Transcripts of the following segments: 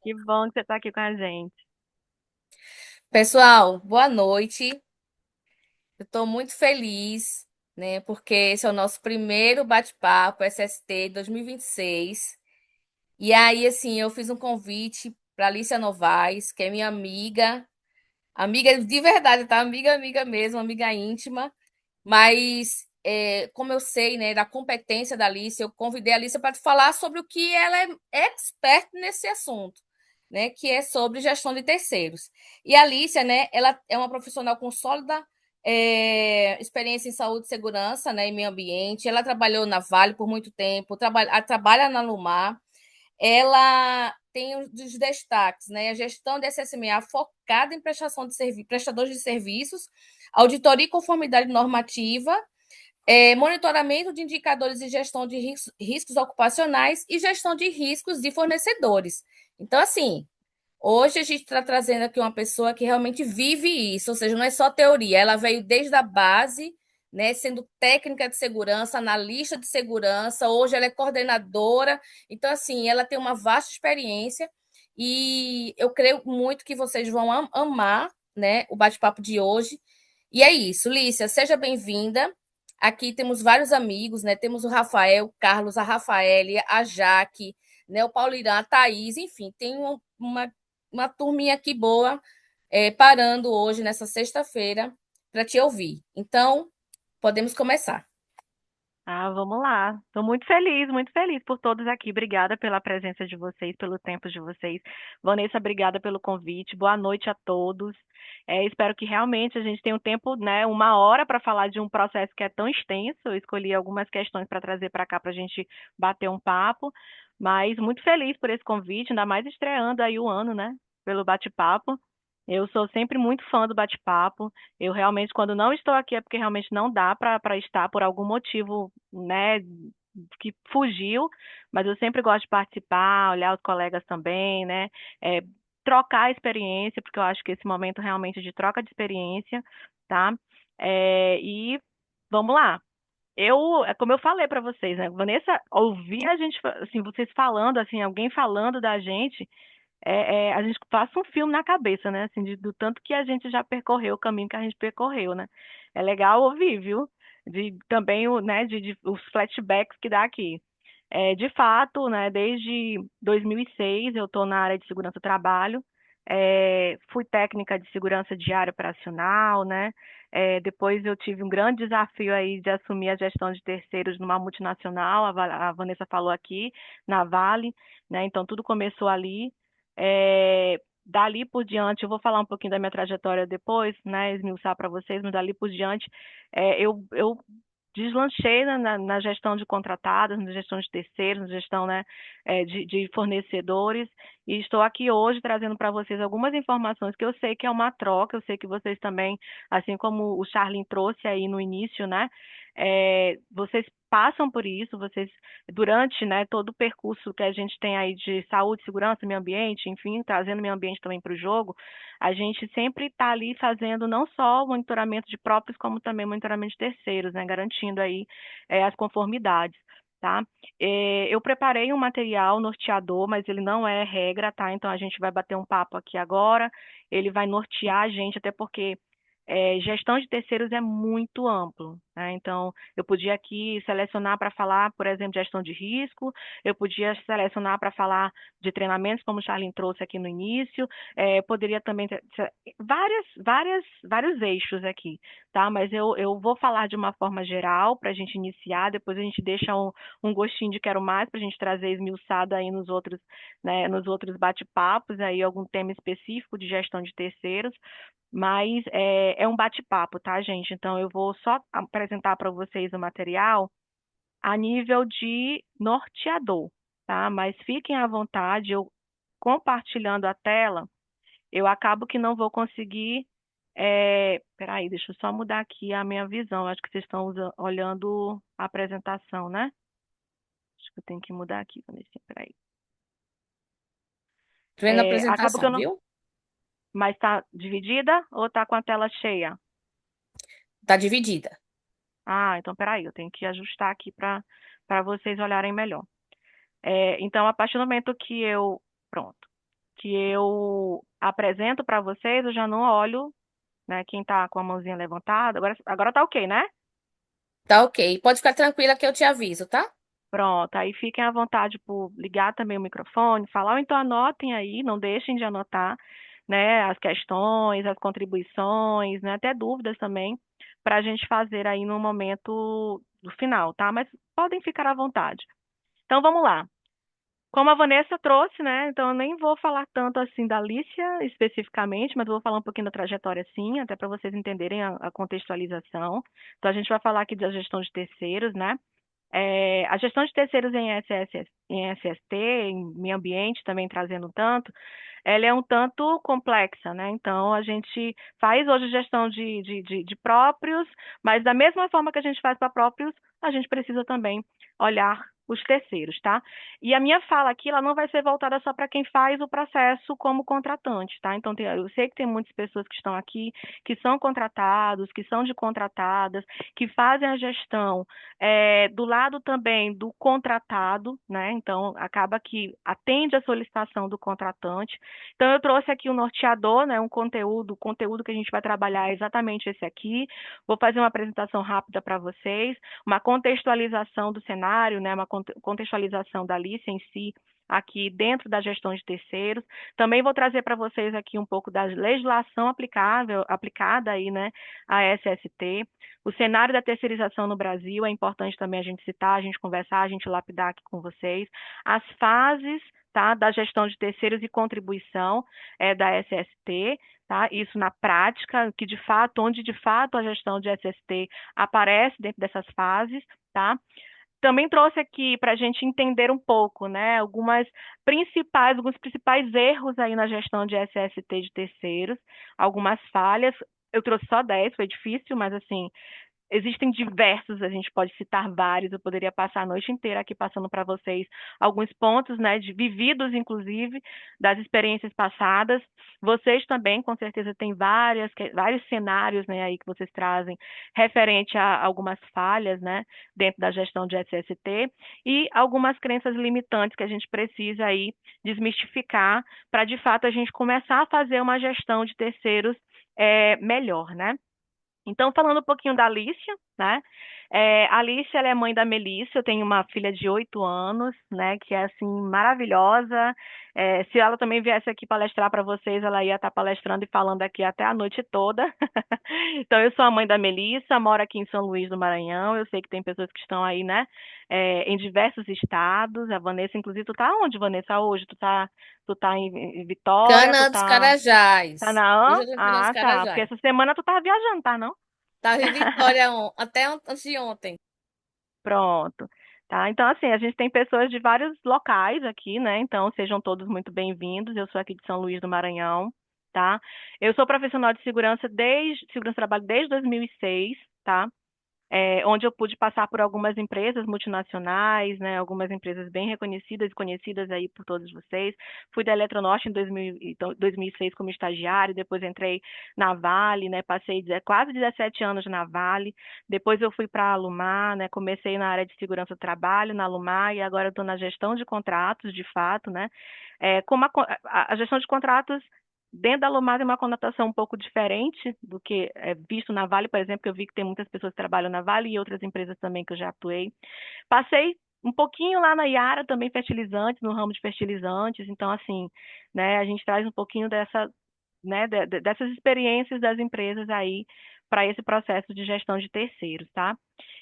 Que bom que você está aqui com a gente. Pessoal, boa noite. Eu estou muito feliz, né? Porque esse é o nosso primeiro bate-papo SST 2026. E aí, assim, eu fiz um convite para Alicia Novaes, que é minha amiga, amiga de verdade, tá? Amiga mesmo, amiga íntima. Mas, como eu sei, né, da competência da Alice, eu convidei a Alice para falar sobre o que ela é expert nesse assunto, né, que é sobre gestão de terceiros. E a Alice, né, ela é uma profissional com sólida experiência em saúde e segurança, né, em meio ambiente. Ela trabalhou na Vale por muito tempo, trabalha na Lumar. Ela tem os destaques, né, a gestão de SSMA focada em prestação de prestadores de serviços, auditoria e conformidade normativa, monitoramento de indicadores de gestão de riscos ocupacionais e gestão de riscos de fornecedores. Então, assim, hoje a gente está trazendo aqui uma pessoa que realmente vive isso, ou seja, não é só teoria, ela veio desde a base, né, sendo técnica de segurança, analista de segurança, hoje ela é coordenadora, então, assim, ela tem uma vasta experiência e eu creio muito que vocês vão amar, né, o bate-papo de hoje. E é isso, Lícia, seja bem-vinda. Aqui temos vários amigos, né? Temos o Rafael, o Carlos, a Rafaele, a Jaque, né? O Paulirã, a Thaís, enfim, tem uma turminha aqui boa parando hoje, nessa sexta-feira, para te ouvir. Então, podemos começar. Ah, vamos lá. Estou muito feliz por todos aqui. Obrigada pela presença de vocês, pelo tempo de vocês. Vanessa, obrigada pelo convite. Boa noite a todos. Espero que realmente a gente tenha um tempo, né, uma hora para falar de um processo que é tão extenso. Eu escolhi algumas questões para trazer para cá para a gente bater um papo. Mas muito feliz por esse convite, ainda mais estreando aí o ano, né, pelo bate-papo. Eu sou sempre muito fã do bate-papo. Eu realmente, quando não estou aqui, é porque realmente não dá para estar por algum motivo, né, que fugiu, mas eu sempre gosto de participar, olhar os colegas também, né, é, trocar experiência, porque eu acho que esse momento realmente é de troca de experiência, tá? E vamos lá. Como eu falei para vocês, né, Vanessa, ouvir a gente, assim, vocês falando, assim, alguém falando da gente, a gente passa um filme na cabeça, né? Assim, do tanto que a gente já percorreu, o caminho que a gente percorreu, né? É legal ouvir, viu? Também né, os flashbacks que dá aqui. De fato, né, desde 2006 eu estou na área de segurança do trabalho. Fui técnica de segurança de área operacional, né? Depois eu tive um grande desafio aí de assumir a gestão de terceiros numa multinacional, a Vanessa falou aqui, na Vale, né? Então tudo começou ali. Dali por diante, eu vou falar um pouquinho da minha trajetória depois, né, esmiuçar para vocês, mas dali por diante, eu deslanchei na gestão de contratados, na gestão de terceiros, na gestão, né, de fornecedores, e estou aqui hoje trazendo para vocês algumas informações que eu sei que é uma troca, eu sei que vocês também, assim como o Charlin trouxe aí no início, né, vocês passam por isso, vocês durante, né, todo o percurso que a gente tem aí de saúde, segurança, meio ambiente, enfim, trazendo meio ambiente também para o jogo, a gente sempre está ali fazendo não só o monitoramento de próprios, como também monitoramento de terceiros, né, garantindo aí as conformidades. Tá? Eu preparei um material norteador, mas ele não é regra, tá? Então a gente vai bater um papo aqui agora. Ele vai nortear a gente, até porque gestão de terceiros é muito amplo, né? Então, eu podia aqui selecionar para falar, por exemplo, de gestão de risco, eu podia selecionar para falar de treinamentos, como o Charlene trouxe aqui no início, poderia também ter vários eixos aqui, tá? Mas eu vou falar de uma forma geral para a gente iniciar, depois a gente deixa um gostinho de quero mais para a gente trazer esmiuçado aí nos outros, né, nos outros bate-papos, aí algum tema específico de gestão de terceiros, mas é um bate-papo, tá, gente? Então eu vou só apresentar para vocês o material a nível de norteador, tá? Mas fiquem à vontade, eu compartilhando a tela, eu acabo que não vou conseguir. Peraí, deixa eu só mudar aqui a minha visão. Acho que vocês estão olhando a apresentação, né? Acho que eu tenho que mudar aqui, Vanessa. Peraí. Tô vendo a Acabo que eu apresentação, não. viu? Mas está dividida ou está com a tela cheia? Tá dividida. Ah, então peraí, eu tenho que ajustar aqui para vocês olharem melhor. Então, a partir do momento que eu. Pronto. que eu apresento para vocês, eu já não olho, né, quem está com a mãozinha levantada. Agora tá ok, né? Tá ok. Pode ficar tranquila que eu te aviso, tá? Pronto, aí fiquem à vontade por ligar também o microfone, falar, ou então anotem aí, não deixem de anotar, né, as questões, as contribuições, né, até dúvidas também, para a gente fazer aí no momento do final, tá? Mas podem ficar à vontade. Então vamos lá. Como a Vanessa trouxe, né? Então eu nem vou falar tanto assim da Alicia especificamente, mas vou falar um pouquinho da trajetória sim, até para vocês entenderem a contextualização. Então a gente vai falar aqui da gestão de terceiros, né? A gestão de terceiros em SST, em meio ambiente também trazendo um tanto, ela é um tanto complexa, né? Então, a gente faz hoje gestão de próprios, mas da mesma forma que a gente faz para próprios, a gente precisa também olhar os terceiros, tá? E a minha fala aqui, ela não vai ser voltada só para quem faz o processo como contratante, tá? Então, eu sei que tem muitas pessoas que estão aqui, que são contratados, que são de contratadas, que fazem a gestão do lado também do contratado, né? Então, acaba que atende a solicitação do contratante. Então, eu trouxe aqui o norteador, né? O conteúdo que a gente vai trabalhar é exatamente esse aqui. Vou fazer uma apresentação rápida para vocês, uma contextualização do cenário, né? Uma contextualização da Alice em si, aqui dentro da gestão de terceiros. Também vou trazer para vocês aqui um pouco da legislação aplicada aí, né, à SST. O cenário da terceirização no Brasil é importante também a gente citar, a gente conversar, a gente lapidar aqui com vocês. As fases, tá, da gestão de terceiros e contribuição da SST, tá? Isso na prática, que de fato, onde de fato a gestão de SST aparece dentro dessas fases, tá? Também trouxe aqui para a gente entender um pouco, né, alguns principais erros aí na gestão de SST de terceiros, algumas falhas. Eu trouxe só 10, foi difícil, mas assim, existem diversos, a gente pode citar vários, eu poderia passar a noite inteira aqui passando para vocês alguns pontos, né, de vividos, inclusive, das experiências passadas. Vocês também, com certeza, têm vários cenários, né, aí que vocês trazem referente a algumas falhas, né, dentro da gestão de SST e algumas crenças limitantes que a gente precisa aí desmistificar para, de fato, a gente começar a fazer uma gestão de terceiros melhor, né? Então, falando um pouquinho da Alicia, né? A Alicia, ela é mãe da Melissa, eu tenho uma filha de 8 anos, né? Que é, assim, maravilhosa. Se ela também viesse aqui palestrar para vocês, ela ia estar palestrando e falando aqui até a noite toda. Então, eu sou a mãe da Melissa, moro aqui em São Luís do Maranhão. Eu sei que tem pessoas que estão aí, né? Em diversos estados. A Vanessa, inclusive, tu tá onde, Vanessa, hoje? Tu tá em Vitória? Tu Cana dos tá Carajás. na... Hoje eu tô em Cana dos Ah, tá. Porque Carajás. essa semana tu tava viajando, tá, não? Tava em Vitória até antes de ontem. Pronto. Tá? Então, assim, a gente tem pessoas de vários locais aqui, né? Então, sejam todos muito bem-vindos. Eu sou aqui de São Luís do Maranhão, tá? Eu sou profissional de segurança do trabalho desde 2006, tá? Onde eu pude passar por algumas empresas multinacionais, né, algumas empresas bem reconhecidas e conhecidas aí por todos vocês. Fui da Eletronorte em 2006 como estagiário, depois entrei na Vale, né, passei quase 17 anos na Vale, depois eu fui para a Alumar, né, comecei na área de segurança do trabalho na Alumar e agora estou na gestão de contratos, de fato, né, como a gestão de contratos dentro da Alumar tem uma conotação um pouco diferente do que é visto na Vale, por exemplo, que eu vi que tem muitas pessoas que trabalham na Vale e outras empresas também que eu já atuei. Passei um pouquinho lá na Iara, também fertilizantes, no ramo de fertilizantes, então assim, né, a gente traz um pouquinho né, dessas experiências das empresas aí para esse processo de gestão de terceiros, tá?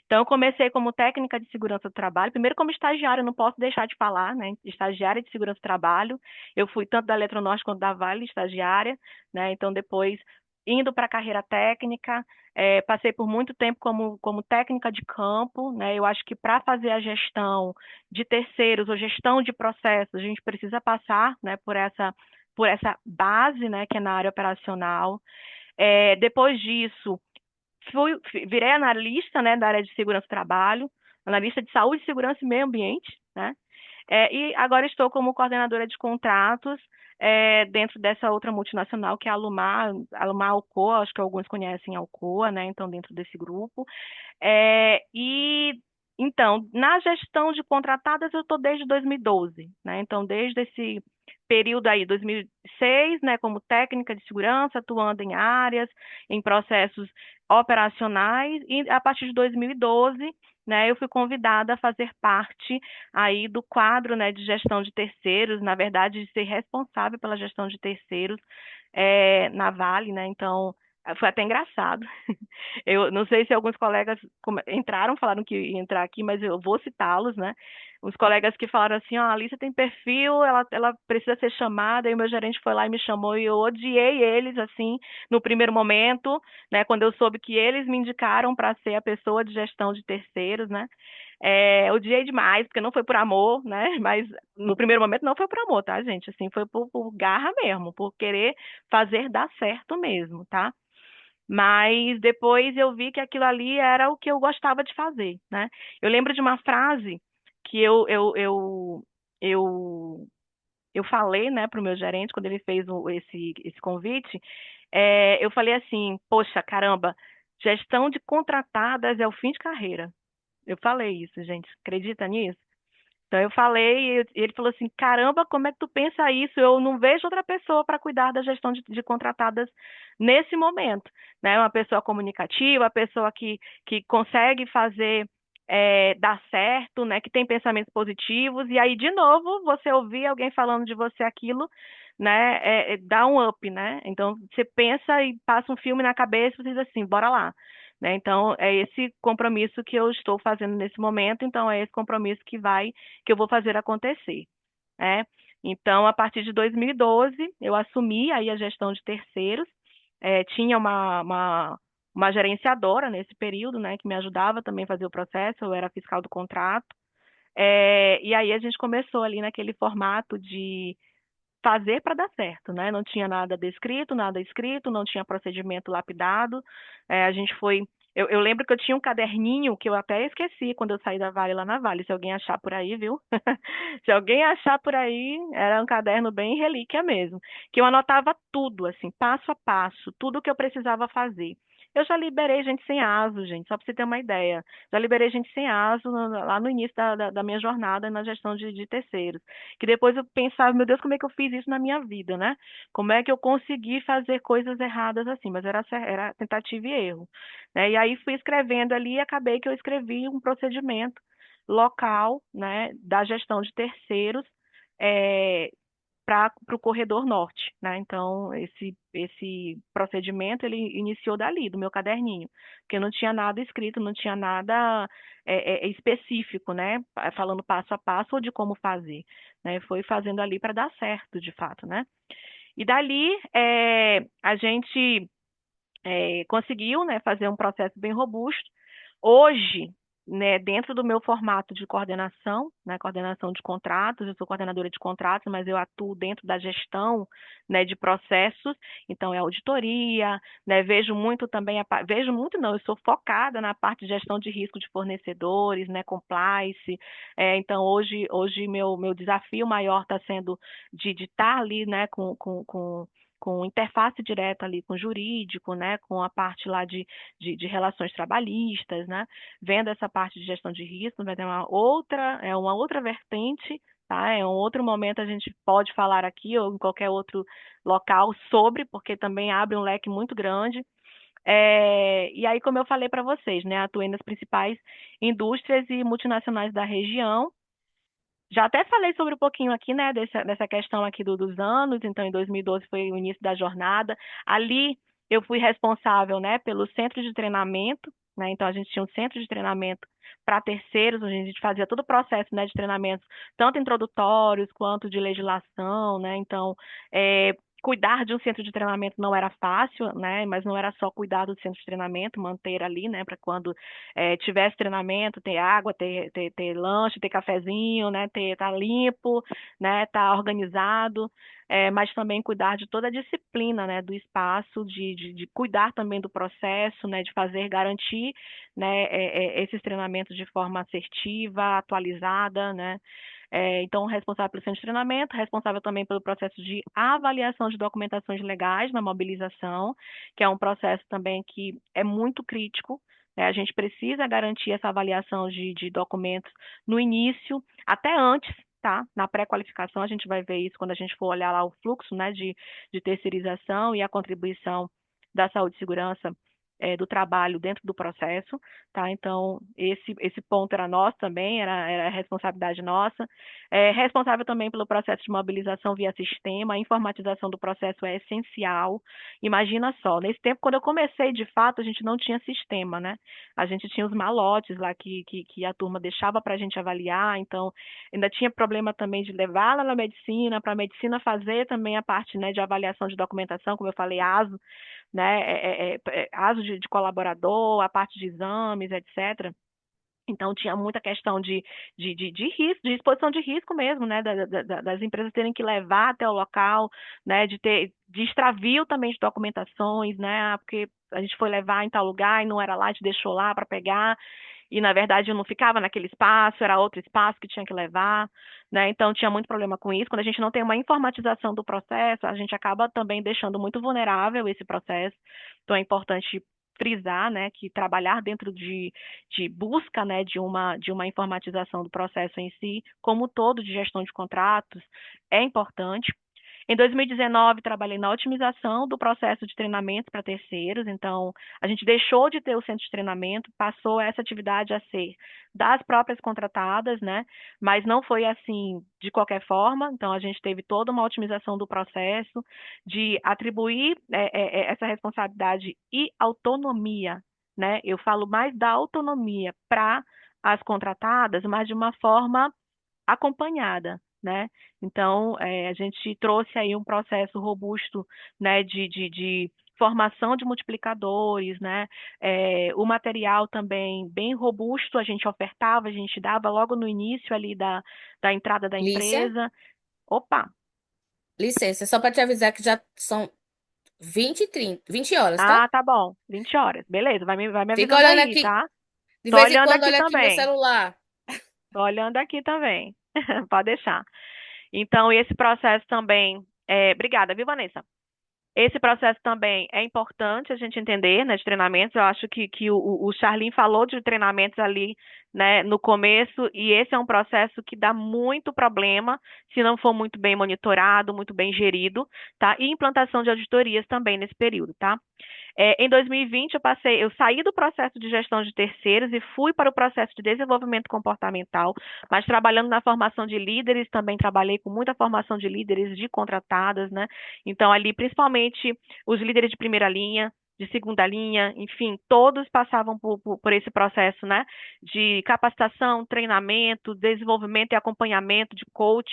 Então, eu comecei como técnica de segurança do trabalho, primeiro como estagiária, não posso deixar de falar, né? Estagiária de segurança do trabalho. Eu fui tanto da Eletronorte quanto da Vale, estagiária, né? Então, depois, indo para a carreira técnica, passei por muito tempo como técnica de campo, né? Eu acho que para fazer a gestão de terceiros ou gestão de processos, a gente precisa passar, né, por essa base, né, que é na área operacional. Depois disso, virei analista, né, da área de segurança do trabalho, analista de saúde, segurança e meio ambiente, né? E agora estou como coordenadora de contratos dentro dessa outra multinacional que é a Alumar Alcoa, acho que alguns conhecem a Alcoa, né? Então, dentro desse grupo. E então, na gestão de contratadas, eu estou desde 2012, né? Então, desde esse período aí, 2006, né, como técnica de segurança, atuando em áreas, em processos operacionais, e a partir de 2012, né, eu fui convidada a fazer parte aí do quadro, né, de gestão de terceiros, na verdade, de ser responsável pela gestão de terceiros na Vale, né, então foi até engraçado. Eu não sei se alguns colegas entraram, falaram que ia entrar aqui, mas eu vou citá-los, né? Os colegas que falaram assim, ó, a Alicia tem perfil, ela precisa ser chamada, e o meu gerente foi lá e me chamou, e eu odiei eles, assim, no primeiro momento, né? Quando eu soube que eles me indicaram para ser a pessoa de gestão de terceiros, né? Odiei demais, porque não foi por amor, né? Mas no primeiro momento não foi por amor, tá, gente? Assim, foi por garra mesmo, por querer fazer dar certo mesmo, tá? Mas depois eu vi que aquilo ali era o que eu gostava de fazer, né? Eu lembro de uma frase que eu, eu falei, né, para o meu gerente, quando ele fez esse convite, eu falei assim, poxa, caramba, gestão de contratadas é o fim de carreira. Eu falei isso, gente, acredita nisso? Então eu falei, e ele falou assim: caramba, como é que tu pensa isso? Eu não vejo outra pessoa para cuidar da gestão de contratadas nesse momento, né? Uma pessoa comunicativa, uma pessoa que consegue fazer dar certo, né? Que tem pensamentos positivos, e aí, de novo, você ouvir alguém falando de você aquilo, né? Dá um up, né? Então você pensa e passa um filme na cabeça e você diz assim, bora lá. Né? Então, é esse compromisso que eu estou fazendo nesse momento, então é esse compromisso que eu vou fazer acontecer, né? Então, a partir de 2012, eu assumi aí a gestão de terceiros, tinha uma gerenciadora nesse período, né, que me ajudava também a fazer o processo, eu era fiscal do contrato, e aí a gente começou ali naquele formato de fazer para dar certo, né? Não tinha nada descrito, nada escrito, não tinha procedimento lapidado. A gente foi. Eu lembro que eu tinha um caderninho que eu até esqueci quando eu saí da Vale lá na Vale. Se alguém achar por aí, viu? Se alguém achar por aí, era um caderno bem relíquia mesmo, que eu anotava tudo, assim, passo a passo, tudo que eu precisava fazer. Eu já liberei gente sem aso, gente, só para você ter uma ideia. Já liberei gente sem aso lá no início da minha jornada na gestão de terceiros. Que depois eu pensava, meu Deus, como é que eu fiz isso na minha vida, né? Como é que eu consegui fazer coisas erradas assim? Mas era tentativa e erro, né? E aí fui escrevendo ali e acabei que eu escrevi um procedimento local, né, da gestão de terceiros para o corredor norte, né? Então, esse procedimento ele iniciou dali, do meu caderninho, porque não tinha nada escrito, não tinha nada específico, né? Falando passo a passo ou de como fazer, né? Foi fazendo ali para dar certo, de fato, né? E dali a gente conseguiu, né, fazer um processo bem robusto. Hoje, né, dentro do meu formato de coordenação, né, coordenação de contratos, eu sou coordenadora de contratos, mas eu atuo dentro da gestão, né, de processos, então é auditoria, né, vejo muito também, vejo muito não, eu sou focada na parte de gestão de risco de fornecedores, né, compliance, então hoje meu desafio maior está sendo de estar ali, né, com interface direta ali com o jurídico, né, com a parte lá de relações trabalhistas, né, vendo essa parte de gestão de risco, vai ter uma outra vertente, tá, é um outro momento a gente pode falar aqui ou em qualquer outro local sobre, porque também abre um leque muito grande. E aí, como eu falei para vocês, né, atuei nas principais indústrias e multinacionais da região, já até falei sobre um pouquinho aqui, né, dessa questão aqui dos anos. Então, em 2012 foi o início da jornada. Ali eu fui responsável, né, pelo centro de treinamento, né? Então, a gente tinha um centro de treinamento para terceiros, onde a gente fazia todo o processo, né, de treinamentos, tanto introdutórios quanto de legislação, né? Então, cuidar de um centro de treinamento não era fácil, né? Mas não era só cuidar do centro de treinamento, manter ali, né, para quando tivesse treinamento, ter água, ter lanche, ter cafezinho, né, tá limpo, né, tá organizado, mas também cuidar de toda a disciplina, né, do espaço, de cuidar também do processo, né, de fazer, garantir, né, esses treinamentos de forma assertiva, atualizada, né, então, responsável pelo centro de treinamento, responsável também pelo processo de avaliação de documentações legais na mobilização, que é um processo também que é muito crítico, né? A gente precisa garantir essa avaliação de documentos no início, até antes. tá? Na pré-qualificação a gente vai ver isso quando a gente for olhar lá o fluxo, né, de terceirização e a contribuição da saúde e segurança do trabalho dentro do processo, tá? Então, esse ponto era nosso também, era responsabilidade nossa. Responsável também pelo processo de mobilização via sistema, a informatização do processo é essencial. Imagina só, nesse tempo, quando eu comecei, de fato, a gente não tinha sistema, né? A gente tinha os malotes lá que a turma deixava para a gente avaliar, então ainda tinha problema também de levar lá na medicina, para a medicina fazer também a parte, né, de avaliação de documentação, como eu falei, ASO, né, ASO de colaborador, a parte de exames, etc. Então, tinha muita questão de risco, de exposição de risco mesmo, né? Das empresas terem que levar até o local, né? De extravio também de documentações, né? Porque a gente foi levar em tal lugar e não era lá, a gente deixou lá para pegar, e na verdade eu não ficava naquele espaço, era outro espaço que tinha que levar, né? Então tinha muito problema com isso. Quando a gente não tem uma informatização do processo, a gente acaba também deixando muito vulnerável esse processo. Então é importante frisar, né, que trabalhar dentro de busca, né, de uma informatização do processo em si, como todo de gestão de contratos, é importante. Em 2019, trabalhei na otimização do processo de treinamento para terceiros. Então, a gente deixou de ter o centro de treinamento, passou essa atividade a ser das próprias contratadas, né? Mas não foi assim de qualquer forma. Então, a gente teve toda uma otimização do processo, de atribuir essa responsabilidade e autonomia, né? Eu falo mais da autonomia para as contratadas, mas de uma forma acompanhada, né? Então, a gente trouxe aí um processo robusto, né, de formação de multiplicadores, né? O material também bem robusto, a gente ofertava, a gente dava logo no início ali da entrada da Lícia, empresa. Opa! licença, só para te avisar que já são 20 e 30, 20 horas, tá? Ah, tá bom. 20 horas. Beleza, vai me Fica avisando olhando aí, aqui, tá? de Tô vez em olhando quando aqui olha aqui meu também. celular. Tô olhando aqui também. Pode deixar. Então, esse processo também. Obrigada, viu, Vanessa? Esse processo também é importante a gente entender, né, de treinamentos. Eu acho que o Charlin falou de treinamentos ali, né, no começo, e esse é um processo que dá muito problema se não for muito bem monitorado, muito bem gerido, tá? E implantação de auditorias também nesse período, tá? Em 2020, eu saí do processo de gestão de terceiros e fui para o processo de desenvolvimento comportamental, mas trabalhando na formação de líderes, também trabalhei com muita formação de líderes de contratadas, né? Então, ali, principalmente os líderes de primeira linha, de segunda linha, enfim, todos passavam por esse processo, né? De capacitação, treinamento, desenvolvimento e acompanhamento de coach.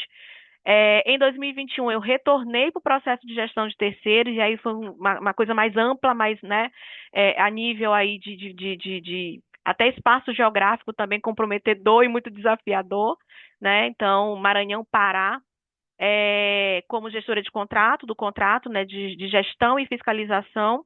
Em 2021, eu retornei para o processo de gestão de terceiros, e aí foi uma coisa mais ampla, mais, né, a nível aí de até espaço geográfico também comprometedor e muito desafiador, né? Então, Maranhão, Pará, como gestora de contrato, do contrato, né, de gestão e fiscalização,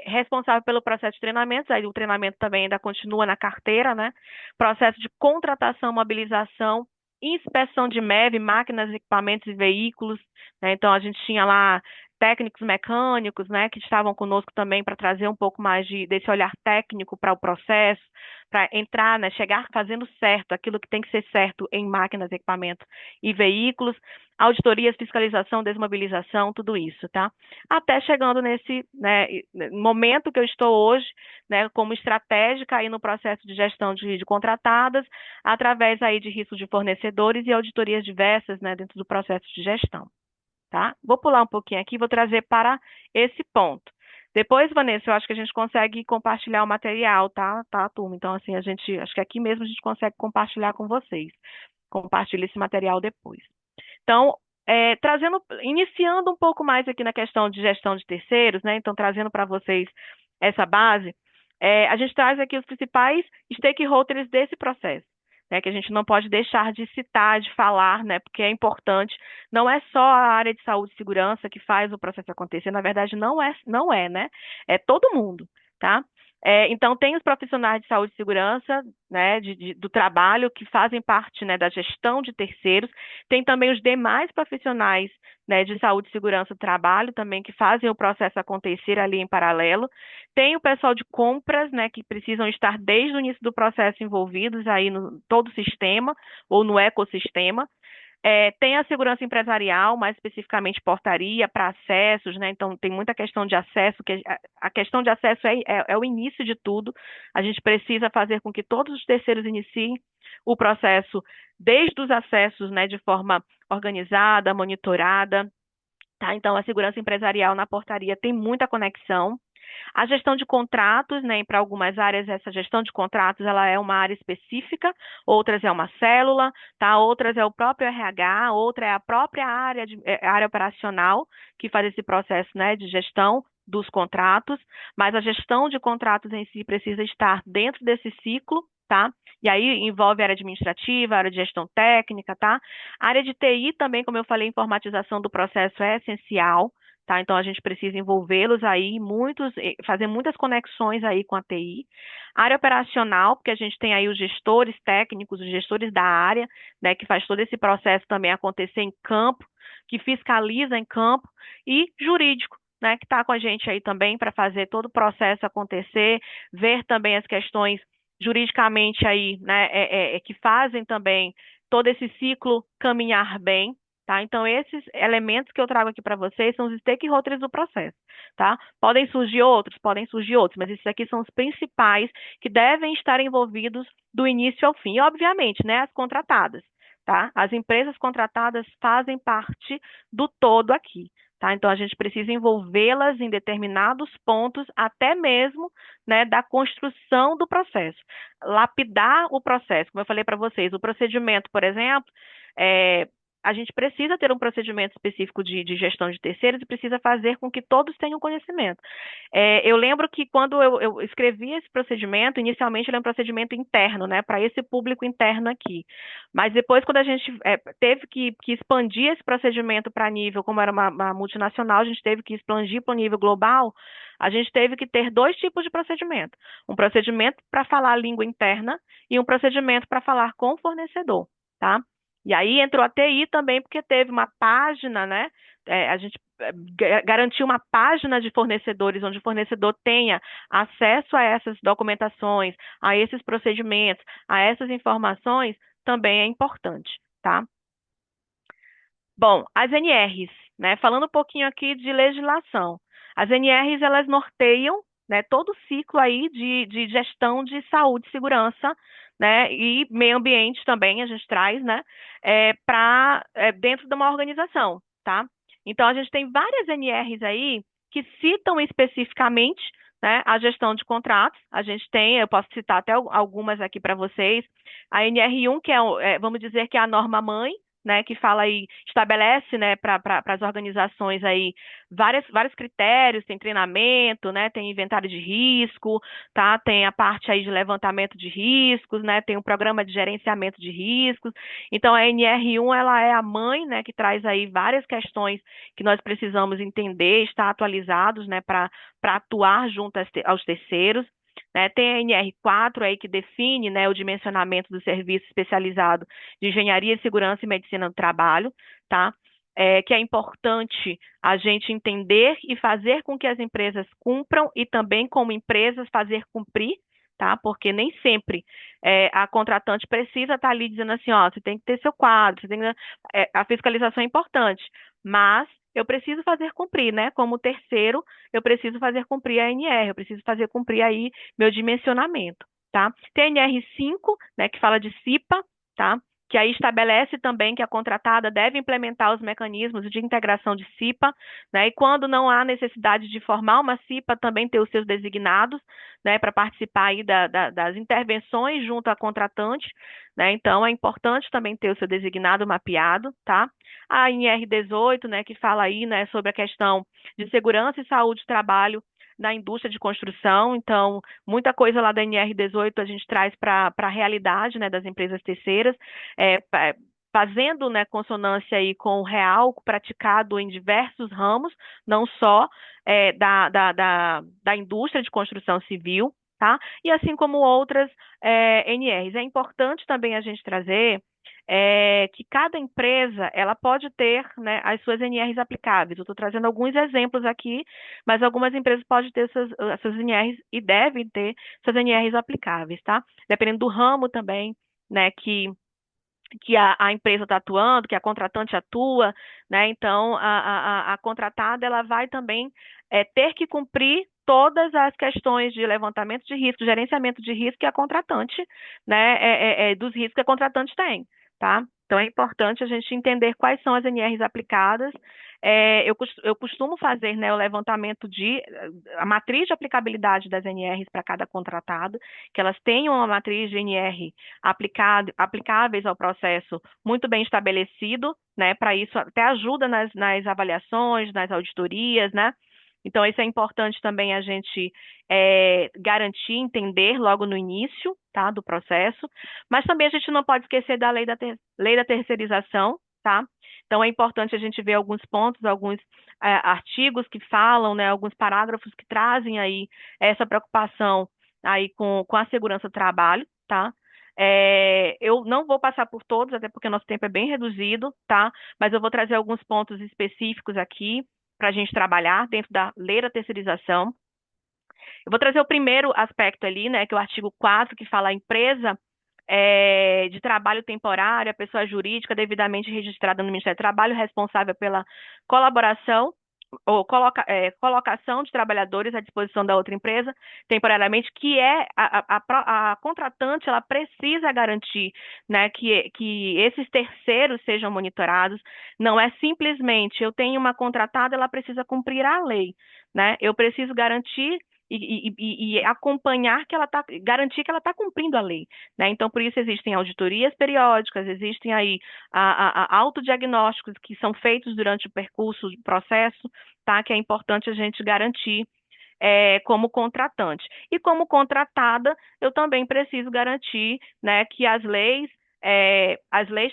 responsável pelo processo de treinamentos, aí o treinamento também ainda continua na carteira, né? Processo de contratação, mobilização, inspeção de MEV, máquinas, equipamentos e veículos, né? Então a gente tinha lá técnicos mecânicos, né, que estavam conosco também para trazer um pouco mais desse olhar técnico para o processo, para entrar, né, chegar fazendo certo aquilo que tem que ser certo em máquinas, equipamentos e veículos, auditorias, fiscalização, desmobilização, tudo isso, tá? Até chegando nesse, né, momento que eu estou hoje, né, como estratégica aí no processo de gestão de contratadas, através aí de risco de fornecedores e auditorias diversas, né, dentro do processo de gestão, tá? Vou pular um pouquinho aqui, vou trazer para esse ponto. Depois, Vanessa, eu acho que a gente consegue compartilhar o material, tá, turma? Então, assim, acho que aqui mesmo a gente consegue compartilhar com vocês. Compartilhe esse material depois. Então, iniciando um pouco mais aqui na questão de gestão de terceiros, né? Então, trazendo para vocês essa base, a gente traz aqui os principais stakeholders desse processo, né? Que a gente não pode deixar de citar, de falar, né? Porque é importante. Não é só a área de saúde e segurança que faz o processo acontecer, na verdade, não é, né? É todo mundo, tá? Então, tem os profissionais de saúde e segurança, né, do trabalho, que fazem parte, né, da gestão de terceiros. Tem também os demais profissionais, né, de saúde e segurança do trabalho, também, que fazem o processo acontecer ali em paralelo. Tem o pessoal de compras, né, que precisam estar desde o início do processo envolvidos aí no todo o sistema ou no ecossistema. Tem a segurança empresarial, mais especificamente portaria para acessos, né? Então tem muita questão de acesso, que a questão de acesso é o início de tudo. A gente precisa fazer com que todos os terceiros iniciem o processo desde os acessos, né, de forma organizada, monitorada, tá? Então a segurança empresarial na portaria tem muita conexão. A gestão de contratos, né, para algumas áreas, essa gestão de contratos, ela é uma área específica, outras é uma célula, tá? Outras é o próprio RH, outra é a própria área, área operacional, que faz esse processo, né, de gestão dos contratos, mas a gestão de contratos em si precisa estar dentro desse ciclo, tá? E aí envolve a área administrativa, a área de gestão técnica, tá? A área de TI também, como eu falei, informatização do processo é essencial, tá? Então a gente precisa envolvê-los aí, fazer muitas conexões aí com a TI. Área operacional, porque a gente tem aí os gestores técnicos, os gestores da área, né, que faz todo esse processo também acontecer em campo, que fiscaliza em campo, e jurídico, né, que está com a gente aí também para fazer todo o processo acontecer, ver também as questões juridicamente aí, né, que fazem também todo esse ciclo caminhar bem, tá? Então, esses elementos que eu trago aqui para vocês são os stakeholders do processo, tá? Podem surgir outros, mas esses aqui são os principais que devem estar envolvidos do início ao fim. E, obviamente, né, as contratadas, tá? As empresas contratadas fazem parte do todo aqui. Tá? Então, a gente precisa envolvê-las em determinados pontos, até mesmo, né, da construção do processo. Lapidar o processo, como eu falei para vocês, o procedimento, por exemplo, é, a gente precisa ter um procedimento específico de gestão de terceiros e precisa fazer com que todos tenham conhecimento. Eu lembro que quando eu escrevi esse procedimento, inicialmente ele é um procedimento interno, né, para esse público interno aqui. Mas depois, quando a gente teve que expandir esse procedimento para nível, como era uma multinacional, a gente teve que expandir para o nível global, a gente teve que ter dois tipos de procedimento. Um procedimento para falar a língua interna e um procedimento para falar com o fornecedor, tá? E aí entrou a TI também, porque teve uma página, né? A gente garantiu uma página de fornecedores, onde o fornecedor tenha acesso a essas documentações, a esses procedimentos, a essas informações, também é importante, tá? Bom, as NRs, né? Falando um pouquinho aqui de legislação. As NRs, elas norteiam, né, todo o ciclo aí de gestão de saúde e segurança, né, e meio ambiente também a gente traz, né, dentro de uma organização, tá? Então, a gente tem várias NRs aí que citam especificamente, né, a gestão de contratos. A gente tem, eu posso citar até algumas aqui para vocês. A NR1, que vamos dizer que é a norma mãe, né, que fala aí, estabelece, né, para as organizações aí vários critérios, tem treinamento, né, tem inventário de risco, tá, tem a parte aí de levantamento de riscos, né, tem um programa de gerenciamento de riscos. Então a NR1 ela é a mãe, né, que traz aí várias questões que nós precisamos entender, estar atualizados, né, para atuar junto aos terceiros. Né? Tem a NR4 aí que define, né, o dimensionamento do serviço especializado de engenharia, segurança e medicina do trabalho, tá? Que é importante a gente entender e fazer com que as empresas cumpram e também, como empresas, fazer cumprir, tá? Porque nem sempre a contratante precisa estar ali dizendo assim, ó, você tem que ter seu quadro, a fiscalização é importante, mas eu preciso fazer cumprir, né? Como terceiro, eu preciso fazer cumprir a NR, eu preciso fazer cumprir aí meu dimensionamento, tá? Tem a NR5, né, que fala de CIPA, tá? Que aí estabelece também que a contratada deve implementar os mecanismos de integração de CIPA, né? E quando não há necessidade de formar uma CIPA, também ter os seus designados, né, para participar aí das intervenções junto à contratante, né? Então é importante também ter o seu designado mapeado, tá? A NR18, né, que fala aí, né, sobre a questão de segurança e saúde do trabalho na indústria de construção. Então, muita coisa lá da NR18 a gente traz para a realidade, né, das empresas terceiras, fazendo, né, consonância aí com o real praticado em diversos ramos, não só da indústria de construção civil. tá? E assim como outras NRs. É importante também a gente trazer que cada empresa ela pode ter, né, as suas NRs aplicáveis. Eu estou trazendo alguns exemplos aqui, mas algumas empresas podem ter suas NRs e devem ter suas NRs aplicáveis, tá? Dependendo do ramo também, né, que a empresa está atuando, que a contratante atua, né? Então, a contratada ela vai também ter que cumprir todas as questões de levantamento de risco, gerenciamento de risco que a contratante, né, dos riscos que a contratante tem, tá? Então, é importante a gente entender quais são as NRs aplicadas. Eu costumo fazer, né, o levantamento a matriz de aplicabilidade das NRs para cada contratado, que elas tenham uma matriz de NR aplicáveis ao processo muito bem estabelecido, né? Para isso até ajuda nas avaliações, nas auditorias, né? Então, isso é importante também a gente garantir, entender logo no início, tá, do processo, mas também a gente não pode esquecer da lei da terceirização, tá? Então, é importante a gente ver alguns pontos, alguns artigos que falam, né, alguns parágrafos que trazem aí essa preocupação aí com a segurança do trabalho, tá? Eu não vou passar por todos, até porque nosso tempo é bem reduzido, tá? Mas eu vou trazer alguns pontos específicos aqui para a gente trabalhar dentro da lei da terceirização. Eu vou trazer o primeiro aspecto ali, né, que é o artigo 4, que fala a empresa de trabalho temporário, a pessoa jurídica devidamente registrada no Ministério do Trabalho, responsável pela colaboração ou colocação de trabalhadores à disposição da outra empresa temporariamente, que a contratante ela precisa garantir, né, que esses terceiros sejam monitorados. Não é simplesmente eu tenho uma contratada, ela precisa cumprir a lei, né? Eu preciso garantir e acompanhar que ela está, garantir que ela está cumprindo a lei, né? Então, por isso existem auditorias periódicas, existem aí autodiagnósticos que são feitos durante o percurso, o processo, tá? Que é importante a gente garantir como contratante. E como contratada, eu também preciso garantir, né, que as leis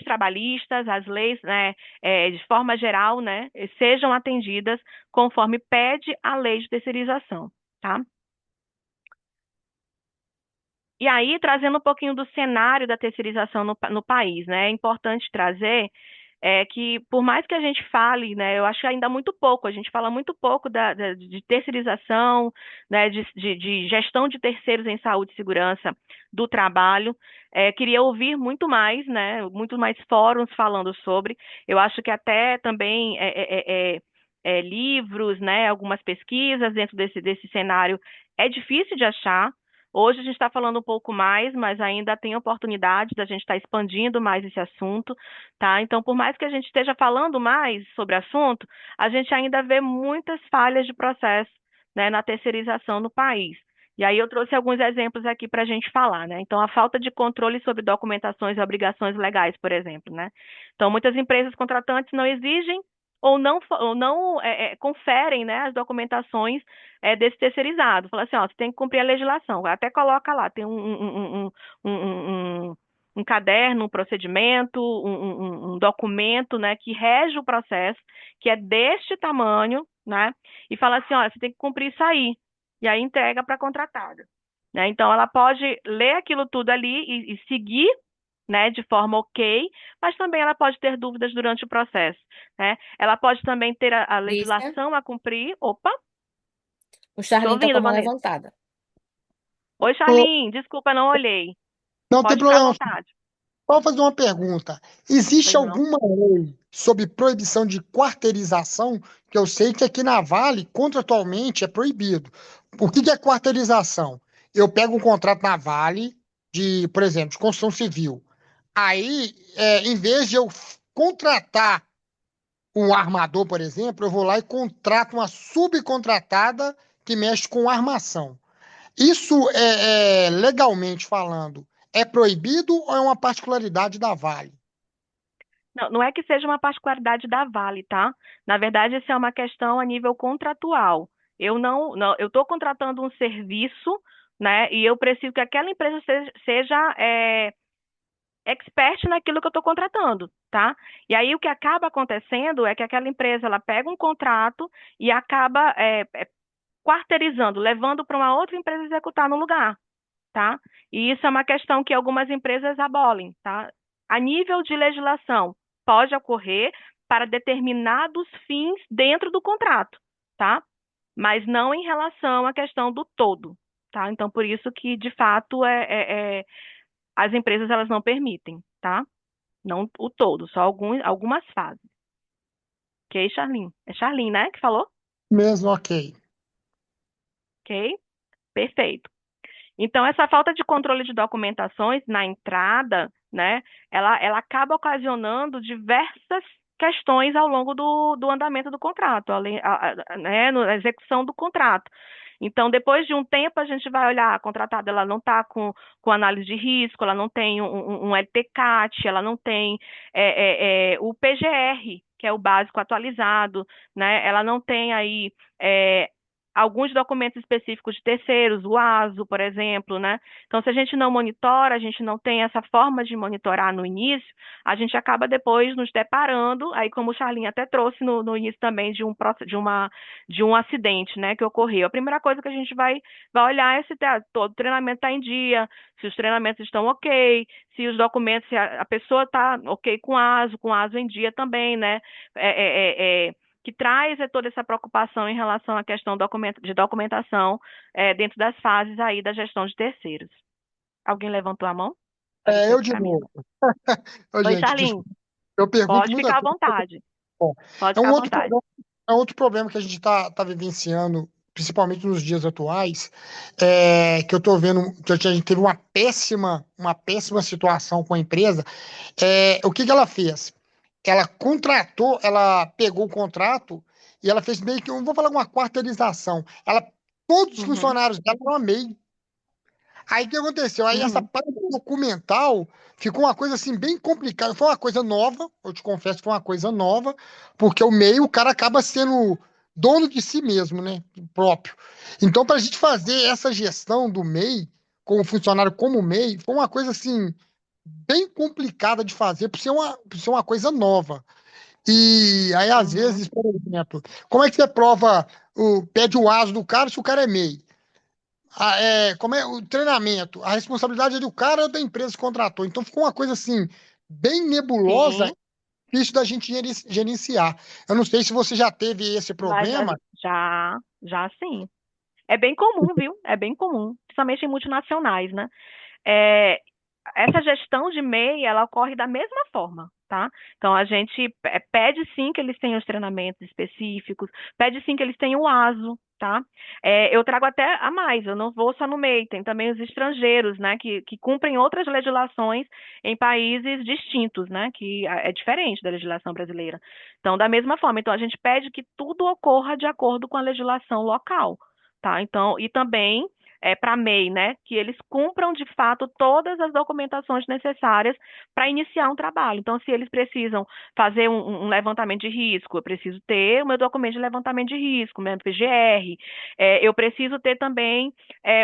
trabalhistas, as leis, né, de forma geral, né, sejam atendidas conforme pede a lei de terceirização, tá? E aí, trazendo um pouquinho do cenário da terceirização no país, né? É importante trazer que, por mais que a gente fale, né, eu acho que ainda muito pouco, a gente fala muito pouco de terceirização, né, de gestão de terceiros em saúde e segurança do trabalho. Queria ouvir muito mais, né, muito mais fóruns falando sobre. Eu acho que até também livros, né, algumas pesquisas dentro desse cenário é difícil de achar. Hoje a gente está falando um pouco mais, mas ainda tem oportunidade da gente estar expandindo mais esse assunto, tá? Então, por mais que a gente esteja falando mais sobre o assunto, a gente ainda vê muitas falhas de processo, né, na terceirização no país. E aí eu trouxe alguns exemplos aqui para a gente falar, né? Então, a falta de controle sobre documentações e obrigações legais, por exemplo, né? Então, muitas empresas contratantes não exigem ou não conferem, né, as documentações desse terceirizado. Fala assim, ó, você tem que cumprir a legislação. Até coloca lá, tem um caderno, um procedimento, um documento, né, que rege o processo, que é deste tamanho, né, e fala assim, ó, você tem que cumprir isso aí. E aí entrega para a contratada. Né? Então, ela pode ler aquilo tudo ali e seguir, né, de forma ok, mas também ela pode ter dúvidas durante o processo, né? Ela pode também ter a Lícia, legislação a cumprir. Opa, o tô Charlin tá com a ouvindo, mão Vanessa. levantada. Oi, Ô, Charlene, desculpa, não olhei. não tem Pode ficar à problema. vontade. Vou fazer uma pergunta. Existe Pois não. alguma lei sobre proibição de quarteirização? Que eu sei que aqui na Vale, contratualmente, é proibido. O que que é quarteirização? Eu pego um contrato na Vale de, por exemplo, de construção civil. Aí, em vez de eu contratar um armador, por exemplo, eu vou lá e contrato uma subcontratada que mexe com armação. Isso legalmente falando, é proibido ou é uma particularidade da Vale? Não, não é que seja uma particularidade da Vale, tá? Na verdade, isso é uma questão a nível contratual. Eu estou contratando um serviço, né? E eu preciso que aquela empresa seja expert naquilo que eu estou contratando, tá? E aí o que acaba acontecendo é que aquela empresa ela pega um contrato e acaba quarteirizando, levando para uma outra empresa executar no lugar, tá? E isso é uma questão que algumas empresas abolem, tá? A nível de legislação, pode ocorrer para determinados fins dentro do contrato, tá? Mas não em relação à questão do todo, tá? Então, por isso que, de fato, as empresas elas não permitem, tá? Não o todo, só algumas fases. Ok, Charlene? É Charlene, né, que falou? Mesmo, ok. Ok? Perfeito. Então, essa falta de controle de documentações na entrada, né, ela acaba ocasionando diversas questões ao longo do andamento do contrato, né, na execução do contrato. Então, depois de um tempo, a gente vai olhar, a contratada ela não está com análise de risco, ela não tem um LTCAT, ela não tem o PGR, que é o básico atualizado, né? Ela não tem aí é, alguns documentos específicos de terceiros, o ASO, por exemplo, né? Então, se a gente não monitora, a gente não tem essa forma de monitorar no início, a gente acaba depois nos deparando, aí como o Charlinho até trouxe no início também de um acidente, né, que ocorreu. A primeira coisa que a gente vai olhar é se todo o treinamento está em dia, se os treinamentos estão ok, se os documentos, se a pessoa está ok com o ASO em dia também, né? Que traz toda essa preocupação em relação à questão de documentação dentro das fases aí da gestão de terceiros. Alguém levantou a mão? É, Pareceu eu aqui de para mim, não. novo. Ô, Oi, gente, Charlinho, desculpa, eu pergunto pode muita ficar à coisa. vontade. Bom, Pode é um ficar à outro vontade. problema, é outro problema que a gente está vivenciando, principalmente nos dias atuais, que eu estou vendo que a gente teve uma péssima situação com a empresa. O que que ela fez? Ela contratou, ela pegou o contrato e ela fez meio que, eu vou falar uma quarteirização. Todos os Uhum, funcionários dela eram a MEI. Aí o que aconteceu? Aí essa uhum, parte documental ficou uma coisa assim bem complicada. Foi uma coisa nova, eu te confesso que foi uma coisa nova, porque o MEI, o cara acaba sendo dono de si mesmo, né? Próprio. Então, para a gente fazer essa gestão do MEI, com o funcionário como MEI, foi uma coisa assim bem complicada de fazer, por ser uma coisa nova. E aí, às uhum. vezes, por exemplo, como é que você prova, pede o ASO do cara se o cara é MEI? Como é o treinamento? A responsabilidade é do cara ou da empresa que contratou? Então ficou uma coisa assim, bem nebulosa, Sim, difícil da gente gerenciar. Eu não sei se você já teve esse mas problema. já sim. É bem comum, viu? É bem comum, principalmente em multinacionais, né? É, essa gestão de MEI, ela ocorre da mesma forma, tá? Então, a gente pede sim que eles tenham os treinamentos específicos, pede sim que eles tenham o ASO, tá? Eu trago até a mais, eu não vou só no MEI, tem também os estrangeiros, né, que cumprem outras legislações em países distintos, né, que é diferente da legislação brasileira. Então, da mesma forma, então a gente pede que tudo ocorra de acordo com a legislação local, tá? Então, e também para a MEI, né, que eles cumpram de fato todas as documentações necessárias para iniciar um trabalho. Então, se eles precisam fazer um levantamento de risco, eu preciso ter o meu documento de levantamento de risco, meu PGR, eu preciso ter também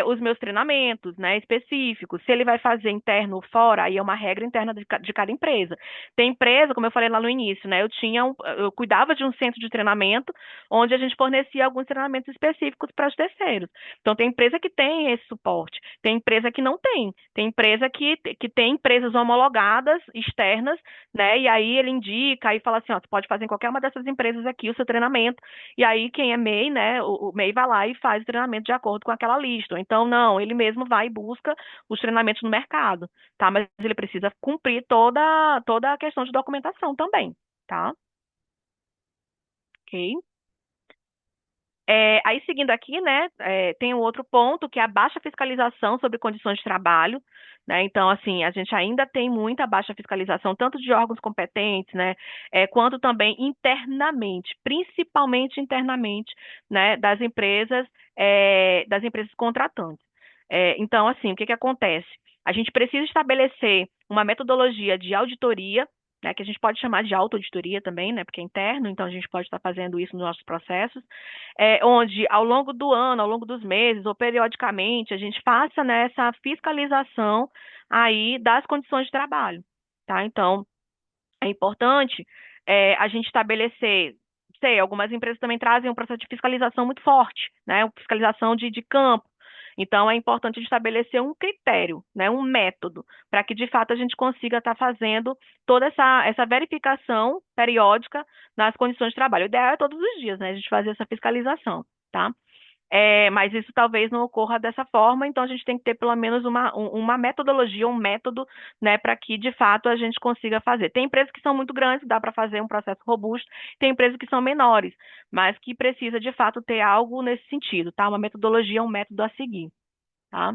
os meus treinamentos, né, específicos. Se ele vai fazer interno ou fora, aí é uma regra interna de cada empresa. Tem empresa, como eu falei lá no início, né, eu cuidava de um centro de treinamento onde a gente fornecia alguns treinamentos específicos para os terceiros. Então, tem empresa que tem esse suporte, tem empresa que não tem, tem empresa que tem empresas homologadas externas, né? E aí ele indica e fala assim: ó, você pode fazer em qualquer uma dessas empresas aqui o seu treinamento. E aí, quem é MEI, né? O MEI vai lá e faz o treinamento de acordo com aquela lista. Ou então, não, ele mesmo vai e busca os treinamentos no mercado, tá? Mas ele precisa cumprir toda a questão de documentação também, tá? Ok? Aí, seguindo aqui, né, tem um outro ponto, que é a baixa fiscalização sobre condições de trabalho, né? Então, assim, a gente ainda tem muita baixa fiscalização, tanto de órgãos competentes, né, quanto também internamente, principalmente internamente, né, das empresas contratantes. Então, assim, o que que acontece? A gente precisa estabelecer uma metodologia de auditoria, né, que a gente pode chamar de auto-auditoria também, né, porque é interno, então a gente pode estar fazendo isso nos nossos processos, onde ao longo do ano, ao longo dos meses ou periodicamente, a gente faça, né, essa fiscalização aí das condições de trabalho, tá? Então, é importante a gente estabelecer sei, algumas empresas também trazem um processo de fiscalização muito forte, né? Fiscalização de campo. Então, é importante estabelecer um critério, né? Um método, para que, de fato, a gente consiga estar fazendo toda essa verificação periódica nas condições de trabalho. O ideal é todos os dias, né? A gente fazer essa fiscalização, tá? Mas isso talvez não ocorra dessa forma, então a gente tem que ter pelo menos uma metodologia, um método, né, para que de fato a gente consiga fazer. Tem empresas que são muito grandes, dá para fazer um processo robusto, tem empresas que são menores, mas que precisa de fato ter algo nesse sentido, tá? Uma metodologia, um método a seguir, tá?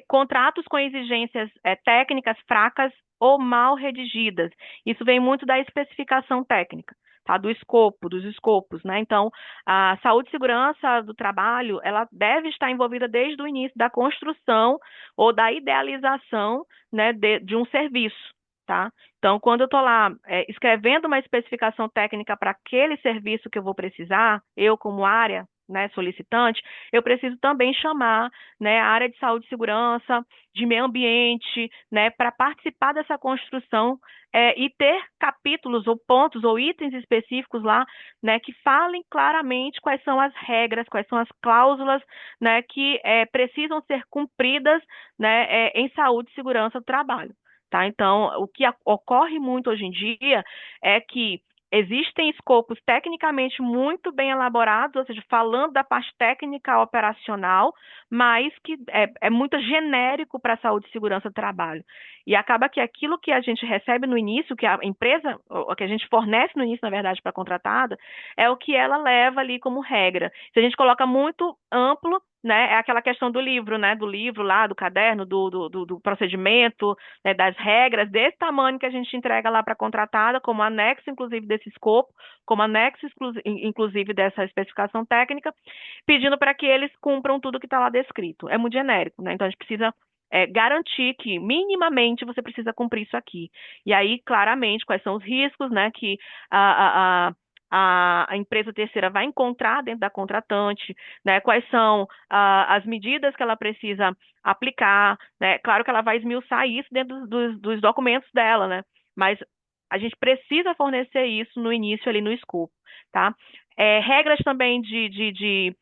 Contratos com exigências técnicas fracas ou mal redigidas. Isso vem muito da especificação técnica, tá? Do escopo, dos escopos, né? Então, a saúde e segurança do trabalho, ela deve estar envolvida desde o início da construção ou da idealização, né, de um serviço, tá? Então, quando eu estou lá escrevendo uma especificação técnica para aquele serviço que eu vou precisar, eu como área, né, solicitante, eu preciso também chamar, né, a área de saúde e segurança, de meio ambiente, né, para participar dessa construção e ter capítulos ou pontos ou itens específicos lá, né, que falem claramente quais são as regras, quais são as cláusulas, né, que precisam ser cumpridas, né, em saúde e segurança do trabalho. Tá? Então, o que ocorre muito hoje em dia é que existem escopos tecnicamente muito bem elaborados, ou seja, falando da parte técnica operacional, mas que é muito genérico para a saúde e segurança do trabalho. E acaba que aquilo que a gente recebe no início, que a empresa, o que a gente fornece no início, na verdade, para a contratada, é o que ela leva ali como regra. Se a gente coloca muito amplo, né, é aquela questão do livro, né, do livro lá, do caderno, do procedimento, né, das regras, desse tamanho que a gente entrega lá para a contratada, como anexo, inclusive, desse escopo, como anexo, inclusive, dessa especificação técnica, pedindo para que eles cumpram tudo que está lá descrito. É muito genérico, né? Então, a gente precisa garantir que, minimamente, você precisa cumprir isso aqui. E aí, claramente, quais são os riscos, né, que a empresa terceira vai encontrar dentro da contratante, né? Quais são as medidas que ela precisa aplicar, né? Claro que ela vai esmiuçar isso dentro dos documentos dela, né? Mas a gente precisa fornecer isso no início ali no escopo, tá? Regras também de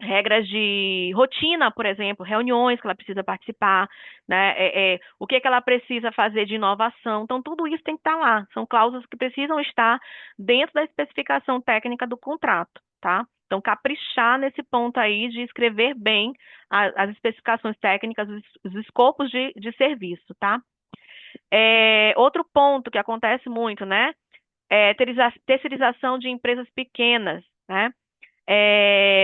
regras de rotina, por exemplo, reuniões que ela precisa participar, né? O que ela precisa fazer de inovação. Então, tudo isso tem que estar lá. São cláusulas que precisam estar dentro da especificação técnica do contrato, tá? Então, caprichar nesse ponto aí de escrever bem as especificações técnicas, os escopos de serviço, tá? Outro ponto que acontece muito, né? Terceirização de empresas pequenas, né?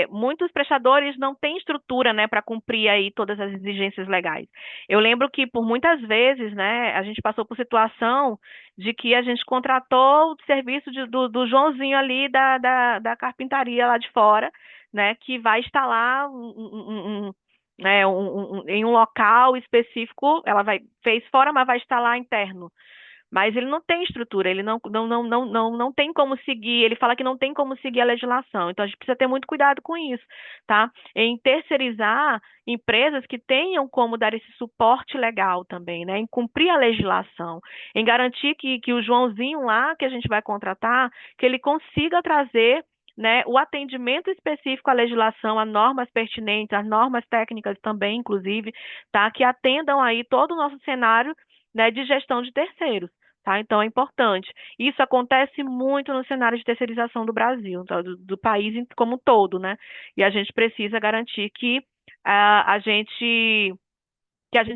Muitos prestadores não têm estrutura, né, para cumprir aí todas as exigências legais. Eu lembro que por muitas vezes, né, a gente passou por situação de que a gente contratou o serviço do Joãozinho ali da carpintaria lá de fora, né, que vai instalar em um local específico, fez fora, mas vai instalar interno. Mas ele não tem estrutura, ele não tem como seguir, ele fala que não tem como seguir a legislação. Então a gente precisa ter muito cuidado com isso, tá? Em terceirizar empresas que tenham como dar esse suporte legal também, né? Em cumprir a legislação, em garantir que o Joãozinho lá que a gente vai contratar, que ele consiga trazer, né, o atendimento específico à legislação, a normas pertinentes, as normas técnicas também, inclusive, tá? Que atendam aí todo o nosso cenário, né, de gestão de terceiros. Tá? Então é importante. Isso acontece muito no cenário de terceirização do Brasil, tá? do país como um todo, né? E a gente precisa garantir que a gente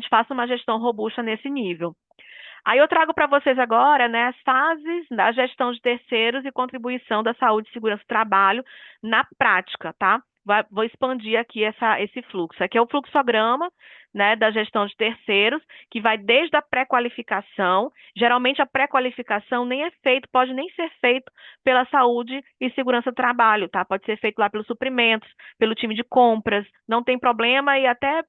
faça uma gestão robusta nesse nível. Aí eu trago para vocês agora, né, as fases da gestão de terceiros e contribuição da saúde e segurança do trabalho na prática, tá? Vou expandir aqui esse fluxo. Aqui é o fluxograma, né, da gestão de terceiros, que vai desde a pré-qualificação. Geralmente a pré-qualificação nem é feito, pode nem ser feito pela saúde e segurança do trabalho, tá? Pode ser feito lá pelos suprimentos, pelo time de compras, não tem problema e até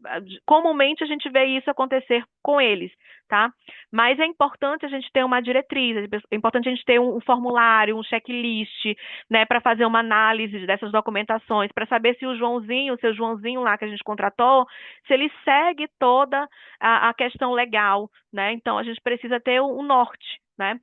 comumente a gente vê isso acontecer com eles, tá? Mas é importante a gente ter uma diretriz, é importante a gente ter um formulário, um checklist, né, para fazer uma análise dessas documentações, para saber se o seu Joãozinho lá que a gente contratou, se ele segue toda a questão legal, né? Então a gente precisa ter um norte, né?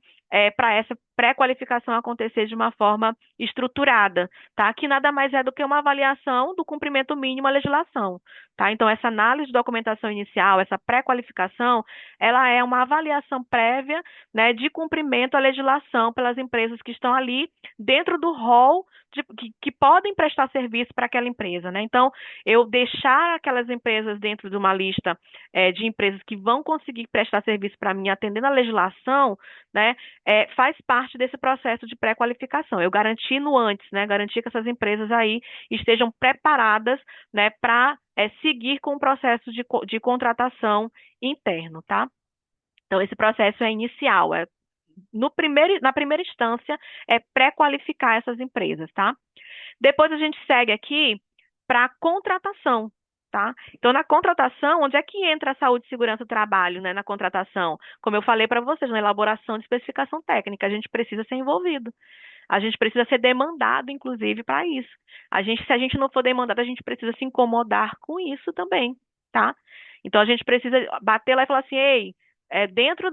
Para pré-qualificação acontecer de uma forma estruturada, tá? Que nada mais é do que uma avaliação do cumprimento mínimo à legislação, tá? Então, essa análise de documentação inicial, essa pré-qualificação, ela é uma avaliação prévia, né, de cumprimento à legislação pelas empresas que estão ali dentro do rol que podem prestar serviço para aquela empresa, né? Então, eu deixar aquelas empresas dentro de uma lista de empresas que vão conseguir prestar serviço para mim atendendo a legislação, né, faz parte desse processo de pré-qualificação. Eu garanti no antes, né, garantir que essas empresas aí estejam preparadas, né, para seguir com o processo de contratação interno, tá? Então, esse processo é inicial, na primeira instância, é pré-qualificar essas empresas, tá? Depois a gente segue aqui para a contratação, tá? Então, na contratação, onde é que entra a saúde, segurança do trabalho, né? Na contratação, como eu falei para vocês, na elaboração de especificação técnica, a gente precisa ser envolvido. A gente precisa ser demandado, inclusive, para isso. Se a gente não for demandado, a gente precisa se incomodar com isso também, tá? Então, a gente precisa bater lá e falar assim, ei, dentro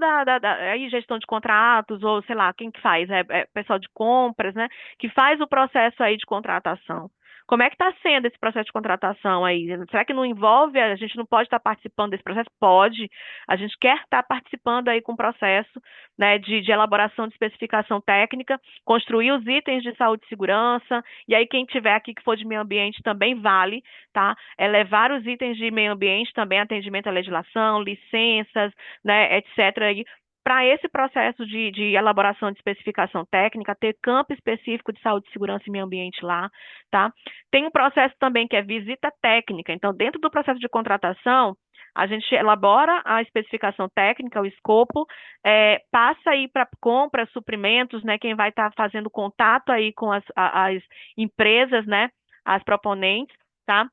aí, gestão de contratos, ou sei lá, quem que faz? Pessoal de compras, né? Que faz o processo aí de contratação. Como é que está sendo esse processo de contratação aí? Será que não envolve, a gente não pode estar participando desse processo? Pode. A gente quer estar participando aí com o processo, né, de elaboração de especificação técnica, construir os itens de saúde e segurança, e aí quem tiver aqui que for de meio ambiente também vale, tá? Levar os itens de meio ambiente também, atendimento à legislação, licenças, né, etc. aí, para esse processo de elaboração de especificação técnica, ter campo específico de saúde, segurança e meio ambiente lá, tá? Tem um processo também que é visita técnica. Então, dentro do processo de contratação, a gente elabora a especificação técnica, o escopo, passa aí para compras, suprimentos, né? Quem vai estar fazendo contato aí com as empresas, né? As proponentes, tá?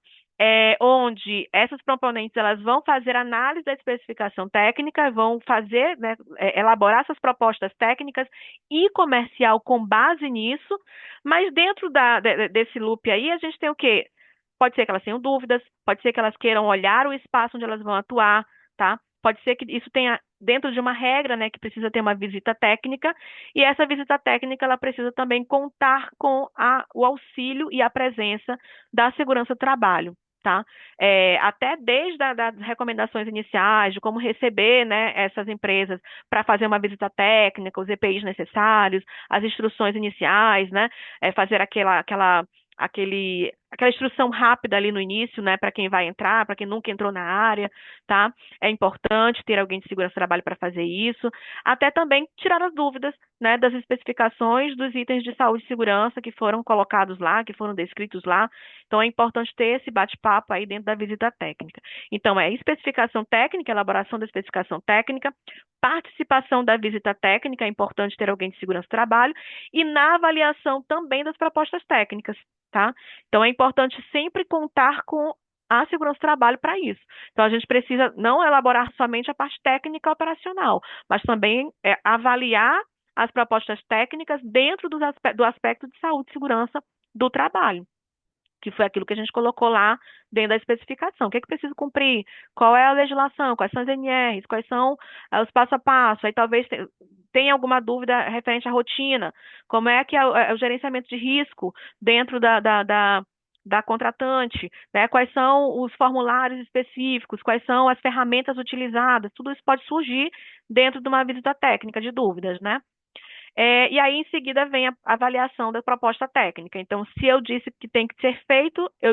Onde essas proponentes elas vão fazer análise da especificação técnica, vão fazer, né, elaborar essas propostas técnicas e comercial com base nisso, mas dentro desse loop aí a gente tem o quê? Pode ser que elas tenham dúvidas, pode ser que elas queiram olhar o espaço onde elas vão atuar, tá? Pode ser que isso tenha dentro de uma regra, né, que precisa ter uma visita técnica, e essa visita técnica ela precisa também contar com o auxílio e a presença da segurança do trabalho. Tá? Até desde das recomendações iniciais, de como receber, né, essas empresas para fazer uma visita técnica, os EPIs necessários, as instruções iniciais, né, fazer aquela instrução rápida ali no início, né, para quem vai entrar, para quem nunca entrou na área, tá? É importante ter alguém de segurança do trabalho para fazer isso, até também tirar as dúvidas, né, das especificações dos itens de saúde e segurança que foram colocados lá, que foram descritos lá. Então, é importante ter esse bate-papo aí dentro da visita técnica. Então, especificação técnica, elaboração da especificação técnica, participação da visita técnica, é importante ter alguém de segurança do trabalho, e na avaliação também das propostas técnicas, tá? Então, é importante sempre contar com a segurança do trabalho para isso. Então, a gente precisa não elaborar somente a parte técnica operacional, mas também avaliar as propostas técnicas dentro do aspecto de saúde e segurança do trabalho, que foi aquilo que a gente colocou lá dentro da especificação. O que é que precisa cumprir? Qual é a legislação? Quais são as NRs? Quais são os passo a passo? Aí talvez tenha alguma dúvida referente à rotina. Como é que é o gerenciamento de risco dentro da contratante, né? Quais são os formulários específicos, quais são as ferramentas utilizadas, tudo isso pode surgir dentro de uma visita técnica de dúvidas, né? E aí, em seguida, vem a avaliação da proposta técnica. Então, se eu disse que tem que ser feito, eu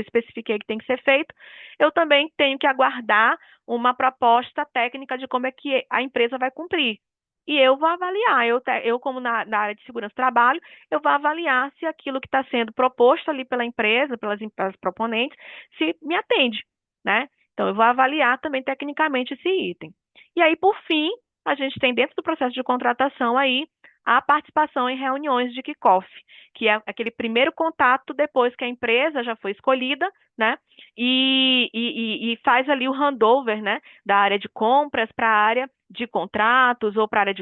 especifiquei que tem que ser feito, eu também tenho que aguardar uma proposta técnica de como é que a empresa vai cumprir. E eu vou avaliar, eu como na área de segurança do trabalho, eu vou avaliar se aquilo que está sendo proposto ali pela empresa, pelas proponentes, se me atende, né? Então, eu vou avaliar também tecnicamente esse item. E aí, por fim, a gente tem dentro do processo de contratação aí a participação em reuniões de kickoff, que é aquele primeiro contato depois que a empresa já foi escolhida, né? E faz ali o handover, né? Da área de compras para a área de contratos ou para a área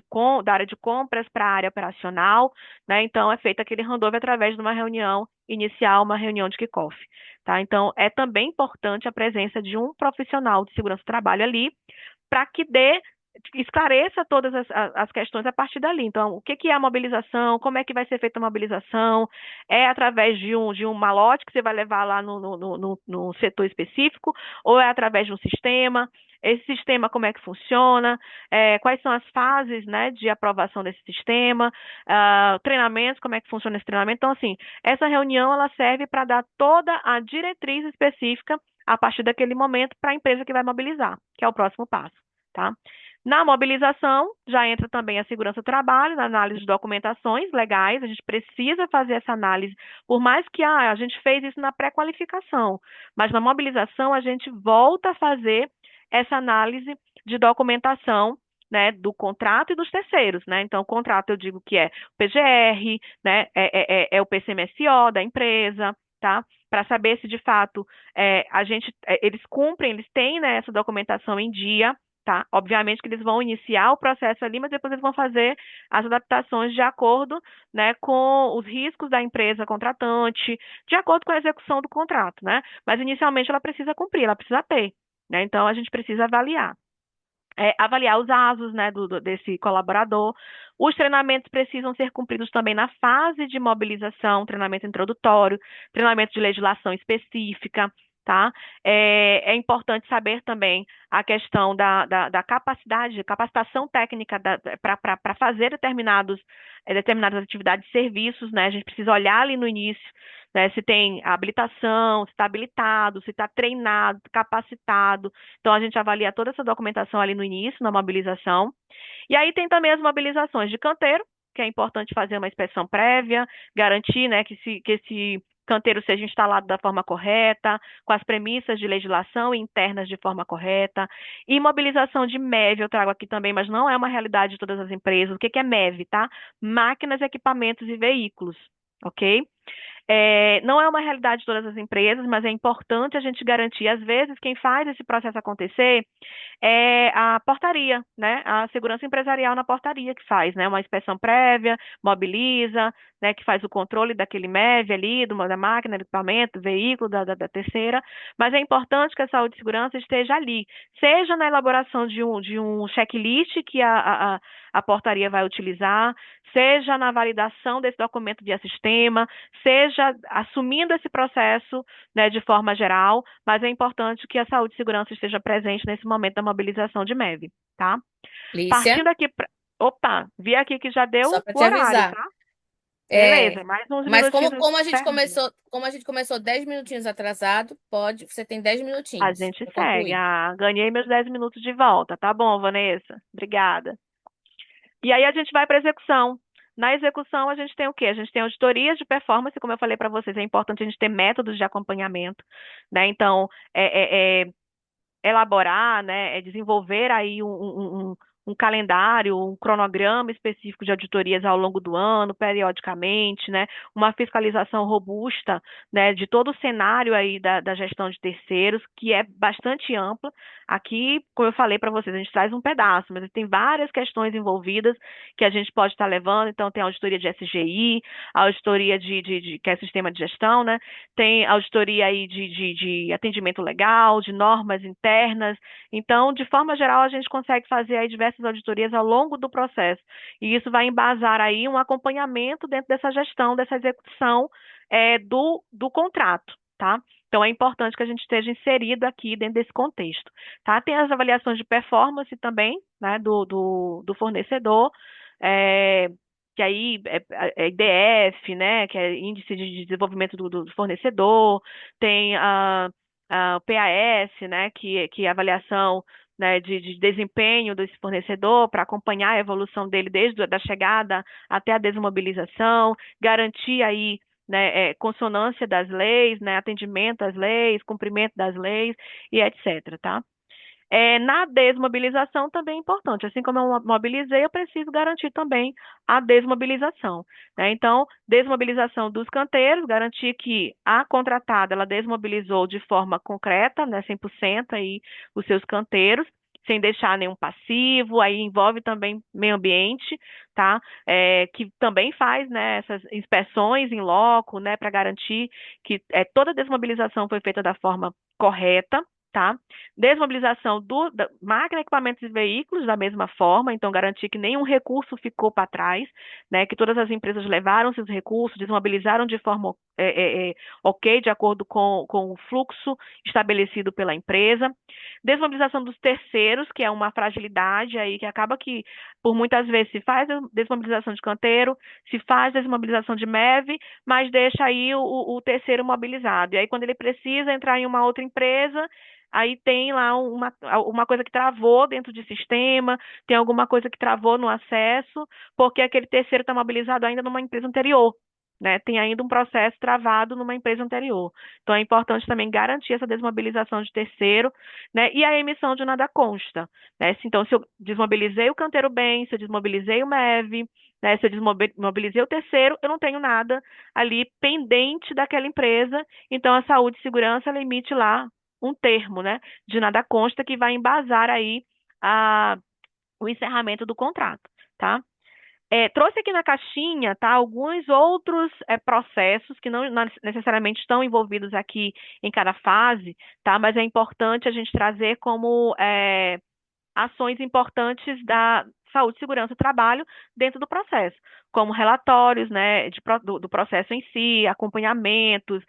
da área de compras para a área operacional, né? Então é feito aquele handover através de uma reunião inicial, uma reunião de kickoff, tá? Então é também importante a presença de um profissional de segurança do trabalho ali para que dê esclareça todas as questões a partir dali. Então, o que que é a mobilização? Como é que vai ser feita a mobilização? É através de um malote que você vai levar lá no setor específico, ou é através de um sistema? Esse sistema, como é que funciona? Quais são as fases, né, de aprovação desse sistema? Treinamentos, como é que funciona esse treinamento? Então, assim, essa reunião ela serve para dar toda a diretriz específica a partir daquele momento para a empresa que vai mobilizar, que é o próximo passo, tá? Na mobilização, já entra também a segurança do trabalho, na análise de documentações legais, a gente precisa fazer essa análise, por mais que a gente fez isso na pré-qualificação, mas na mobilização a gente volta a fazer essa análise de documentação, né, do contrato e dos terceiros, né? Então, o contrato eu digo que é o PGR, né, é o PCMSO da empresa, tá? Para saber se de fato eles cumprem, eles têm, né, essa documentação em dia, tá? Obviamente que eles vão iniciar o processo ali, mas depois eles vão fazer as adaptações de acordo, né, com os riscos da empresa contratante, de acordo com a execução do contrato, né? Mas inicialmente ela precisa cumprir, ela precisa ter, né? Então a gente precisa avaliar. Avaliar os ASUS, né, desse colaborador. Os treinamentos precisam ser cumpridos também na fase de mobilização, treinamento introdutório, treinamento de legislação específica, tá? É importante saber também a questão da capacidade, capacitação técnica para fazer determinadas atividades e serviços, né? A gente precisa olhar ali no início, né, se tem habilitação, se está habilitado, se está treinado, capacitado. Então, a gente avalia toda essa documentação ali no início, na mobilização. E aí tem também as mobilizações de canteiro, que é importante fazer uma inspeção prévia, garantir, né, que esse canteiro seja instalado da forma correta, com as premissas de legislação internas de forma correta. E mobilização de MEV, eu trago aqui também, mas não é uma realidade de todas as empresas. O que que é MEV, tá? Máquinas, equipamentos e veículos, ok? Não é uma realidade de todas as empresas, mas é importante a gente garantir. Às vezes, quem faz esse processo acontecer é a portaria, né? A segurança empresarial na portaria que faz, né? Uma inspeção prévia, mobiliza, né? Que faz o controle daquele MEV ali, da máquina, do equipamento, do veículo, da terceira. Mas é importante que a saúde e segurança esteja ali, seja na elaboração de um checklist que a portaria vai utilizar, seja na validação desse documento via sistema, seja assumindo esse processo, né, de forma geral, mas é importante que a saúde e segurança esteja presente nesse momento da mobilização de MEV, tá? Lícia, Partindo aqui pra... Opa, vi aqui que já deu só para o te horário, avisar. tá? É, Beleza, mais uns mas minutinhos como, a como gente a gente termina. começou, como a gente começou 10 minutinhos atrasado, você tem 10 A minutinhos gente para segue. concluir. Ganhei meus 10 minutos de volta, tá bom, Vanessa? Obrigada. E aí a gente vai para a execução. Na execução, a gente tem o quê? A gente tem auditorias de performance, como eu falei para vocês, é importante a gente ter métodos de acompanhamento, né? Então, elaborar, né, desenvolver aí um calendário, um cronograma específico de auditorias ao longo do ano, periodicamente, né, uma fiscalização robusta, né, de todo o cenário aí da gestão de terceiros, que é bastante ampla. Aqui, como eu falei para vocês, a gente traz um pedaço, mas tem várias questões envolvidas que a gente pode estar levando. Então, tem a auditoria de SGI, a auditoria que é sistema de gestão, né, tem auditoria aí de atendimento legal, de normas internas. Então, de forma geral, a gente consegue fazer aí diversas auditorias ao longo do processo. E isso vai embasar aí um acompanhamento dentro dessa gestão, dessa execução do contrato, tá? Então, é importante que a gente esteja inserido aqui dentro desse contexto, tá? Tem as avaliações de performance também, né, do fornecedor, é, que aí é IDF, né, que é Índice de Desenvolvimento do Fornecedor, tem o PAS, né, que é a avaliação, né, de desempenho desse fornecedor para acompanhar a evolução dele desde a chegada até a desmobilização, garantir aí, né, consonância das leis, né, atendimento às leis, cumprimento das leis e etc, tá? Na desmobilização também é importante. Assim como eu mobilizei, eu preciso garantir também a desmobilização, né? Então, desmobilização dos canteiros, garantir que a contratada ela desmobilizou de forma concreta, né, 100% aí os seus canteiros, sem deixar nenhum passivo, aí envolve também meio ambiente, tá? Que também faz, né, essas inspeções em loco, né, para garantir que toda desmobilização foi feita da forma correta, tá? Desmobilização da máquina, equipamentos e veículos da mesma forma, então garantir que nenhum recurso ficou para trás, né? Que todas as empresas levaram seus recursos, desmobilizaram de forma ok, de acordo com o fluxo estabelecido pela empresa. Desmobilização dos terceiros, que é uma fragilidade aí que acaba que, por muitas vezes, se faz a desmobilização de canteiro, se faz desmobilização de MEV, mas deixa aí o terceiro mobilizado. E aí, quando ele precisa entrar em uma outra empresa, aí tem lá uma coisa que travou dentro de sistema, tem alguma coisa que travou no acesso, porque aquele terceiro está mobilizado ainda numa empresa anterior. Né, tem ainda um processo travado numa empresa anterior. Então, é importante também garantir essa desmobilização de terceiro, né, e a emissão de nada consta. Né? Então, se eu desmobilizei o canteiro bem, se eu desmobilizei o MEV, né, se eu desmobilizei o terceiro, eu não tenho nada ali pendente daquela empresa. Então, a saúde e segurança ela emite lá um termo, né, de nada consta que vai embasar aí a, o encerramento do contrato, tá? Trouxe aqui na caixinha, tá, alguns outros processos que não necessariamente estão envolvidos aqui em cada fase, tá, mas é importante a gente trazer como ações importantes da saúde, segurança e trabalho dentro do processo, como relatórios, né, do processo em si, acompanhamentos.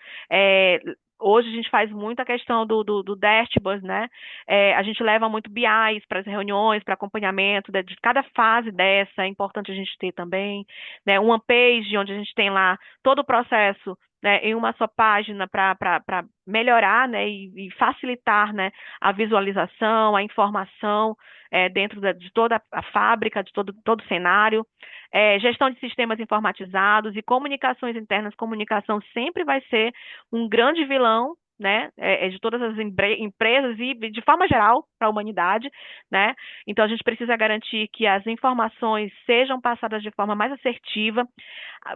Hoje a gente faz muito a questão do dashboard, né? A gente leva muito BIs para as reuniões, para acompanhamento de cada fase dessa, é importante a gente ter também, né? Uma page onde a gente tem lá todo o processo, né, em uma só página para melhorar, né, e facilitar, né, a visualização, a informação dentro de toda a fábrica, de todo o cenário. Gestão de sistemas informatizados e comunicações internas. Comunicação sempre vai ser um grande vilão, né, de todas as empresas e de forma geral para a humanidade, né? Então a gente precisa garantir que as informações sejam passadas de forma mais assertiva.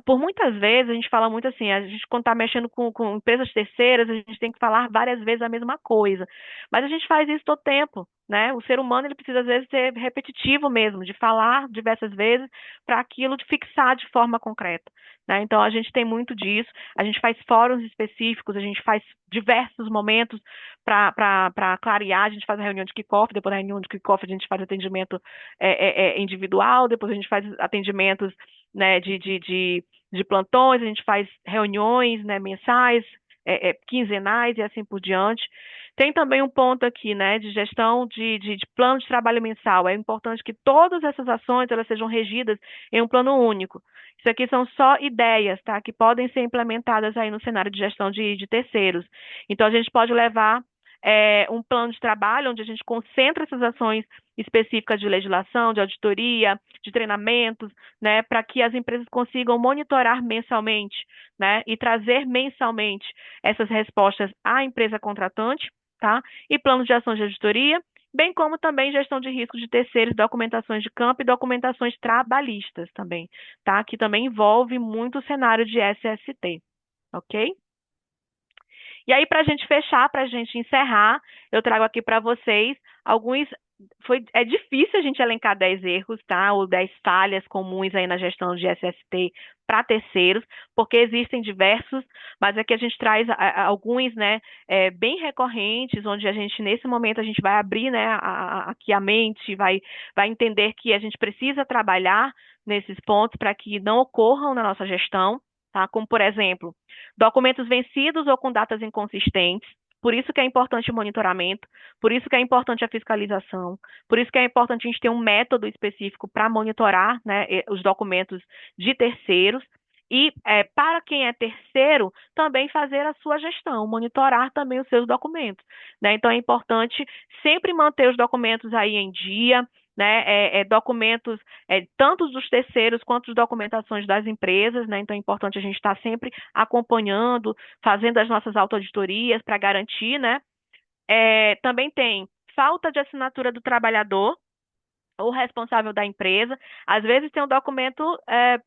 Por muitas vezes a gente fala muito assim, a gente quando está mexendo com empresas terceiras, a gente tem que falar várias vezes a mesma coisa, mas a gente faz isso todo tempo. Né? O ser humano ele precisa às vezes ser repetitivo mesmo, de falar diversas vezes para aquilo de fixar de forma concreta. Né? Então a gente tem muito disso, a gente faz fóruns específicos, a gente faz diversos momentos para clarear, a gente faz a reunião de kickoff, depois da reunião de kickoff a gente faz atendimento individual, depois a gente faz atendimentos, né, de plantões, a gente faz reuniões, né, mensais, quinzenais e assim por diante. Tem também um ponto aqui, né, de gestão de plano de trabalho mensal. É importante que todas essas ações elas sejam regidas em um plano único. Isso aqui são só ideias, tá, que podem ser implementadas aí no cenário de gestão de terceiros. Então, a gente pode levar um plano de trabalho onde a gente concentra essas ações específicas de legislação, de auditoria, de treinamentos, né, para que as empresas consigam monitorar mensalmente, né, e trazer mensalmente essas respostas à empresa contratante, tá? E planos de ação de auditoria, bem como também gestão de riscos de terceiros, documentações de campo e documentações trabalhistas também, tá? Que também envolve muito o cenário de SST, ok? E aí, para a gente fechar, para a gente encerrar, eu trago aqui para vocês alguns. É difícil a gente elencar 10 erros, tá? Ou 10 falhas comuns aí na gestão de SST para terceiros, porque existem diversos, mas aqui a gente traz alguns, né, bem recorrentes, onde a gente, nesse momento, a gente vai abrir, né, aqui a mente, vai entender que a gente precisa trabalhar nesses pontos para que não ocorram na nossa gestão, tá? Como, por exemplo, documentos vencidos ou com datas inconsistentes. Por isso que é importante o monitoramento, por isso que é importante a fiscalização, por isso que é importante a gente ter um método específico para monitorar, né, os documentos de terceiros. E para quem é terceiro, também fazer a sua gestão, monitorar também os seus documentos. Né? Então é importante sempre manter os documentos aí em dia, né? Documentos tanto dos terceiros quanto as documentações das empresas, né? Então é importante a gente estar sempre acompanhando, fazendo as nossas auto-auditorias para garantir, né? Também tem falta de assinatura do trabalhador ou responsável da empresa. Às vezes tem um documento,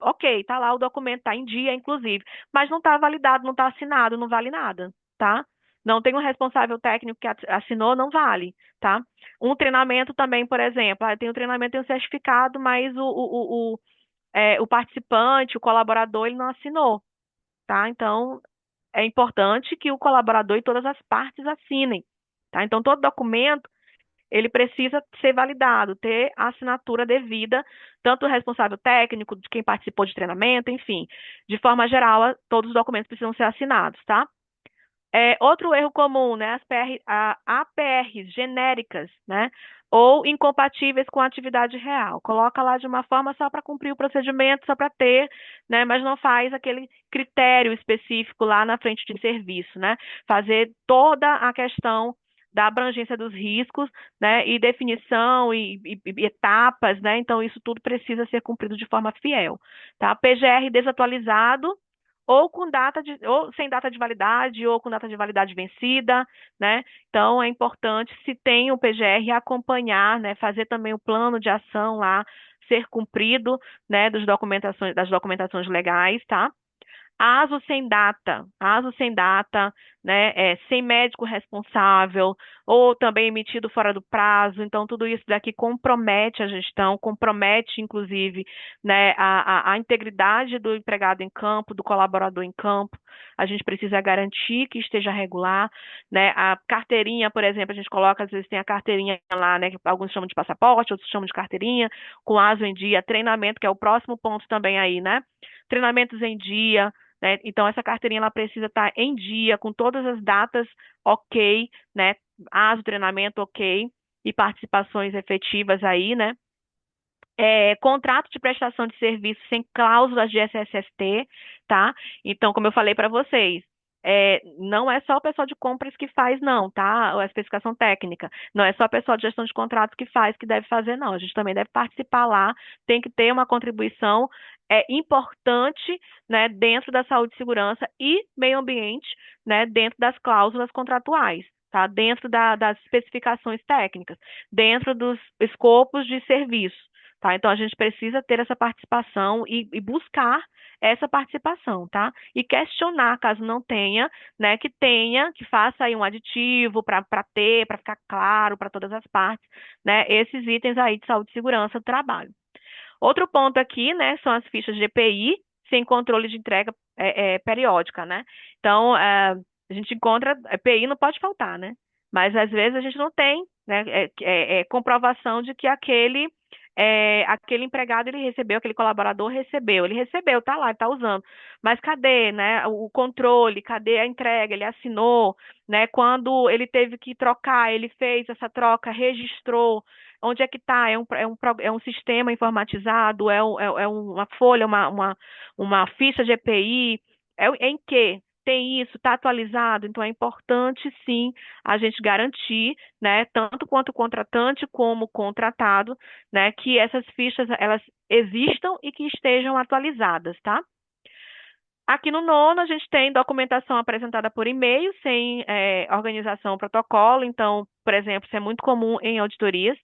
ok, tá lá o documento, tá em dia, inclusive, mas não tá validado, não tá assinado, não vale nada, tá? Não tem um responsável técnico que assinou, não vale, tá? Um treinamento também, por exemplo, tem um treinamento, tem um certificado, mas o participante, o colaborador, ele não assinou, tá? Então, é importante que o colaborador e todas as partes assinem, tá? Então, todo documento ele precisa ser validado, ter a assinatura devida, tanto do responsável técnico, de quem participou de treinamento, enfim. De forma geral, todos os documentos precisam ser assinados, tá? Outro erro comum, né? APRs genéricas, né? Ou incompatíveis com a atividade real. Coloca lá de uma forma só para cumprir o procedimento, só para ter, né? Mas não faz aquele critério específico lá na frente de serviço, né? Fazer toda a questão da abrangência dos riscos, né? E definição e etapas, né? Então, isso tudo precisa ser cumprido de forma fiel, tá? PGR desatualizado ou sem data de validade, ou com data de validade vencida, né? Então é importante, se tem o PGR, acompanhar, né? Fazer também o plano de ação lá ser cumprido, né? Das documentações legais, tá? ASO sem data, né, sem médico responsável, ou também emitido fora do prazo. Então, tudo isso daqui compromete a gestão, compromete, inclusive, né, a integridade do empregado em campo, do colaborador em campo. A gente precisa garantir que esteja regular, né? A carteirinha, por exemplo, a gente coloca, às vezes tem a carteirinha lá, né, que alguns chamam de passaporte, outros chamam de carteirinha, com ASO em dia, treinamento, que é o próximo ponto também aí, né? Treinamentos em dia, né? Então, essa carteirinha ela precisa estar em dia, com todas as datas ok, né? ASO, treinamento ok, e participações efetivas aí, né? Contrato de prestação de serviço sem cláusulas de SSST, tá? Então, como eu falei para vocês, não é só o pessoal de compras que faz, não, tá? A especificação técnica. Não é só o pessoal de gestão de contratos que faz, que deve fazer, não. A gente também deve participar lá, tem que ter uma contribuição importante, né, dentro da saúde e segurança e meio ambiente, né, dentro das cláusulas contratuais. Tá? Dentro das especificações técnicas, dentro dos escopos de serviço. Tá? Então a gente precisa ter essa participação e buscar essa participação, tá? E questionar, caso não tenha, né, que tenha, que faça aí um aditivo para ter, para ficar claro para todas as partes, né, esses itens aí de saúde e segurança do trabalho. Outro ponto aqui, né, são as fichas de EPI sem controle de entrega periódica, né? Então, a gente encontra, EPI não pode faltar, né? Mas às vezes a gente não tem, né, comprovação de que aquele empregado ele recebeu, aquele colaborador recebeu, ele recebeu, tá lá, ele tá usando. Mas cadê, né, o controle, cadê a entrega? Ele assinou, né? Quando ele teve que trocar, ele fez essa troca, registrou. Onde é que está? É um sistema informatizado? É uma folha, uma ficha de EPI? É em que? Tem isso? Está atualizado? Então é importante, sim, a gente garantir, né, tanto quanto o contratante como o contratado, né, que essas fichas elas existam e que estejam atualizadas, tá? Aqui no nono, a gente tem documentação apresentada por e-mail, sem organização ou protocolo. Então, por exemplo, isso é muito comum em auditorias,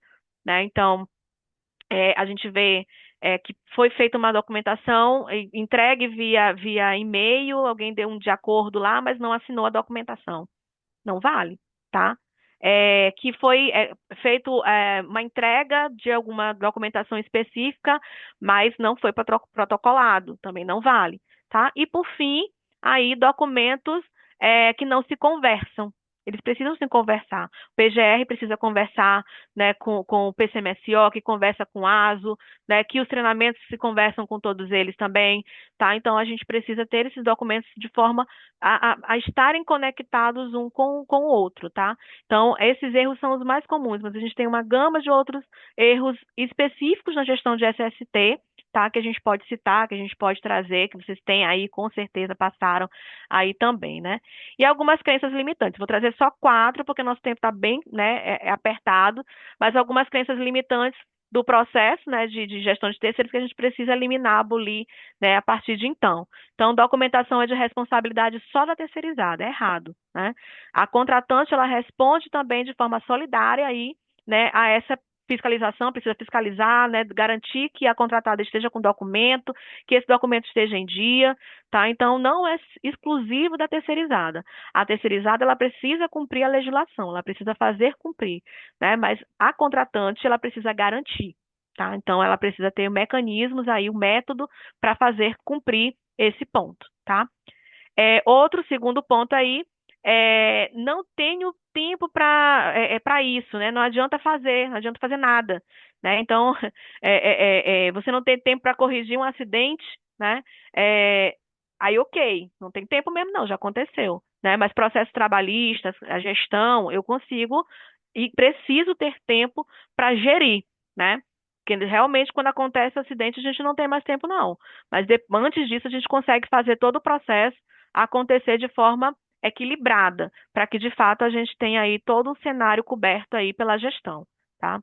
né? Então, a gente vê que foi feita uma documentação entregue via e-mail, alguém deu um de acordo lá, mas não assinou a documentação. Não vale, tá? Que foi feito uma entrega de alguma documentação específica, mas não foi protocolado, também não vale, tá? E por fim, aí documentos que não se conversam. Eles precisam se conversar. O PGR precisa conversar, né, com o PCMSO, que conversa com o ASO, né, que os treinamentos se conversam com todos eles também, tá? Então a gente precisa ter esses documentos de forma a estarem conectados um com o outro, tá? Então, esses erros são os mais comuns, mas a gente tem uma gama de outros erros específicos na gestão de SST, tá? Que a gente pode citar, que a gente pode trazer, que vocês têm aí, com certeza passaram aí também, né? E algumas crenças limitantes. Vou trazer só 4, porque nosso tempo está bem, né, apertado, mas algumas crenças limitantes do processo, né, de gestão de terceiros que a gente precisa eliminar, abolir, né, a partir de então. Então, documentação é de responsabilidade só da terceirizada, é errado, né? A contratante, ela responde também de forma solidária aí, né, a essa fiscalização, precisa fiscalizar, né, garantir que a contratada esteja com documento, que esse documento esteja em dia, tá? Então, não é exclusivo da terceirizada. A terceirizada, ela precisa cumprir a legislação, ela precisa fazer cumprir, né? Mas a contratante, ela precisa garantir, tá? Então, ela precisa ter mecanismos aí, o método para fazer cumprir esse ponto, tá? Outro segundo ponto aí não tenho tempo para isso, né? Não adianta fazer, não adianta fazer nada, né? Então, você não tem tempo para corrigir um acidente, né? É, aí, ok, não tem tempo mesmo, não, já aconteceu, né? Mas processos trabalhistas, a gestão, eu consigo e preciso ter tempo para gerir, né? Porque realmente, quando acontece acidente, a gente não tem mais tempo, não. Mas antes disso, a gente consegue fazer todo o processo acontecer de forma equilibrada, para que de fato a gente tenha aí todo um cenário coberto aí pela gestão, tá?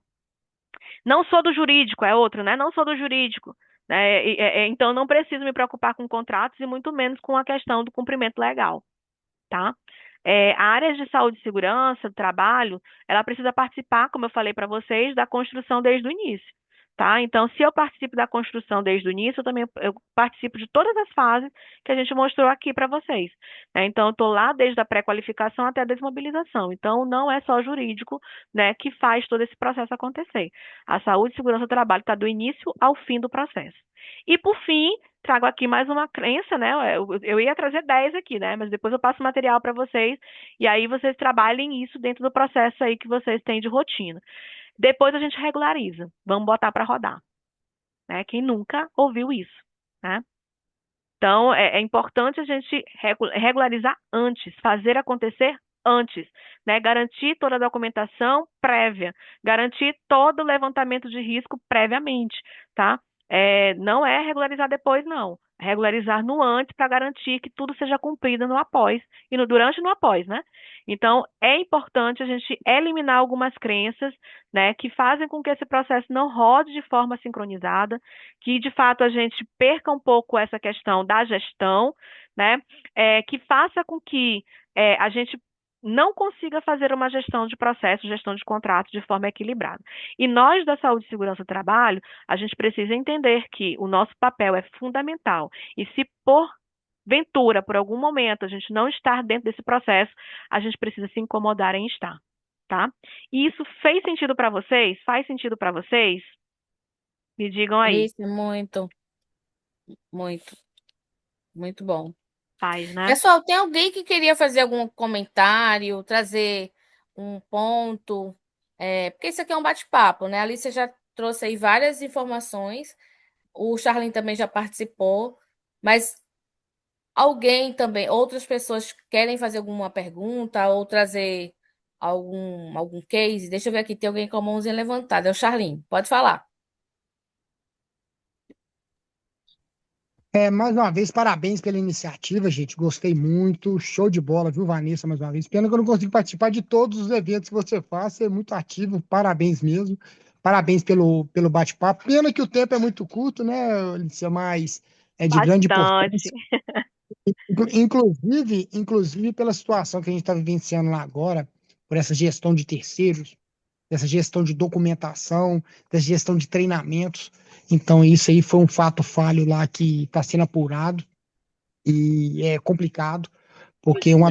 Não sou do jurídico, é outro, né? Não sou do jurídico, né? Então não preciso me preocupar com contratos e muito menos com a questão do cumprimento legal, tá? A área de saúde e segurança do trabalho, ela precisa participar, como eu falei para vocês, da construção desde o início, tá? Então, se eu participo da construção desde o início, eu participo de todas as fases que a gente mostrou aqui para vocês, né? Então, eu estou lá desde a pré-qualificação até a desmobilização. Então, não é só jurídico, né, que faz todo esse processo acontecer. A saúde e segurança do trabalho está do início ao fim do processo. E, por fim, trago aqui mais uma crença, né? Eu ia trazer 10 aqui, né? Mas depois eu passo material para vocês e aí vocês trabalhem isso dentro do processo aí que vocês têm de rotina. Depois a gente regulariza. Vamos botar para rodar, né? Quem nunca ouviu isso, né? Então, é importante a gente regularizar antes, fazer acontecer antes, né? Garantir toda a documentação prévia, garantir todo o levantamento de risco previamente, tá? Não é regularizar depois, não. É regularizar no antes para garantir que tudo seja cumprido no após e no durante e no após, né? Então, é importante a gente eliminar algumas crenças, né, que fazem com que esse processo não rode de forma sincronizada, que de fato a gente perca um pouco essa questão da gestão, né, que faça com que a gente não consiga fazer uma gestão de processo, gestão de contratos de forma equilibrada. E nós da saúde e segurança do trabalho, a gente precisa entender que o nosso papel é fundamental. E se por ventura, por algum momento, a gente não estar dentro desse processo, a gente precisa se incomodar em estar, tá? E isso fez sentido para vocês? Faz sentido para vocês? Me digam aí. Isso, muito, muito, muito bom. Faz, né? Pessoal, tem alguém que queria fazer algum comentário, trazer um ponto? Porque isso aqui é um bate-papo, né? A Alicia já trouxe aí várias informações, o Charlene também já participou, mas alguém também, outras pessoas querem fazer alguma pergunta ou trazer algum case? Deixa eu ver aqui, tem alguém com a mãozinha levantada. É o Charlene, pode falar. Mais uma vez, parabéns pela iniciativa, gente. Gostei muito. Show de bola, viu, Vanessa, mais uma vez. Pena que eu não consigo participar de todos os eventos que você faz. Você é muito ativo. Parabéns mesmo. Parabéns pelo bate-papo. Pena que o tempo é muito curto, né, Alicia? Mas é de grande Bastante. importância. Inclusive pela situação que a gente está vivenciando lá agora, por essa gestão de terceiros, dessa gestão de documentação, dessa gestão de treinamentos. Então, isso aí foi um fato falho lá que está sendo apurado e é complicado, porque uma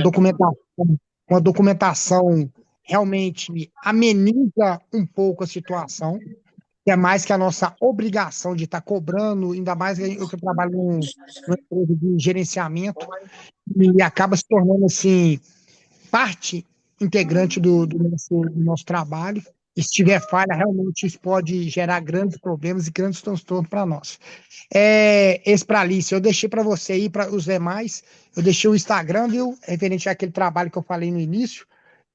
documentação realmente ameniza um pouco a situação, que é mais que a nossa obrigação de estar cobrando, ainda mais eu que trabalho numa empresa de gerenciamento, e acaba se tornando assim parte integrante do nosso trabalho. E se tiver falha, realmente isso pode gerar grandes problemas e grandes transtornos para nós. Esse para Alice, eu deixei para você aí, para os demais, eu deixei o Instagram, viu? Referente àquele trabalho que eu falei no início,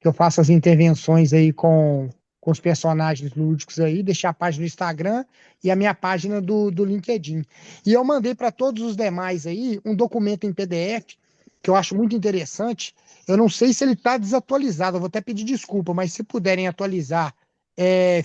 que eu faço as intervenções aí com os personagens lúdicos aí, deixei a página do Instagram e a minha página do LinkedIn. E eu mandei para todos os demais aí um documento em PDF, que eu acho muito interessante. Eu não sei se ele está desatualizado, eu vou até pedir desculpa, mas se puderem atualizar,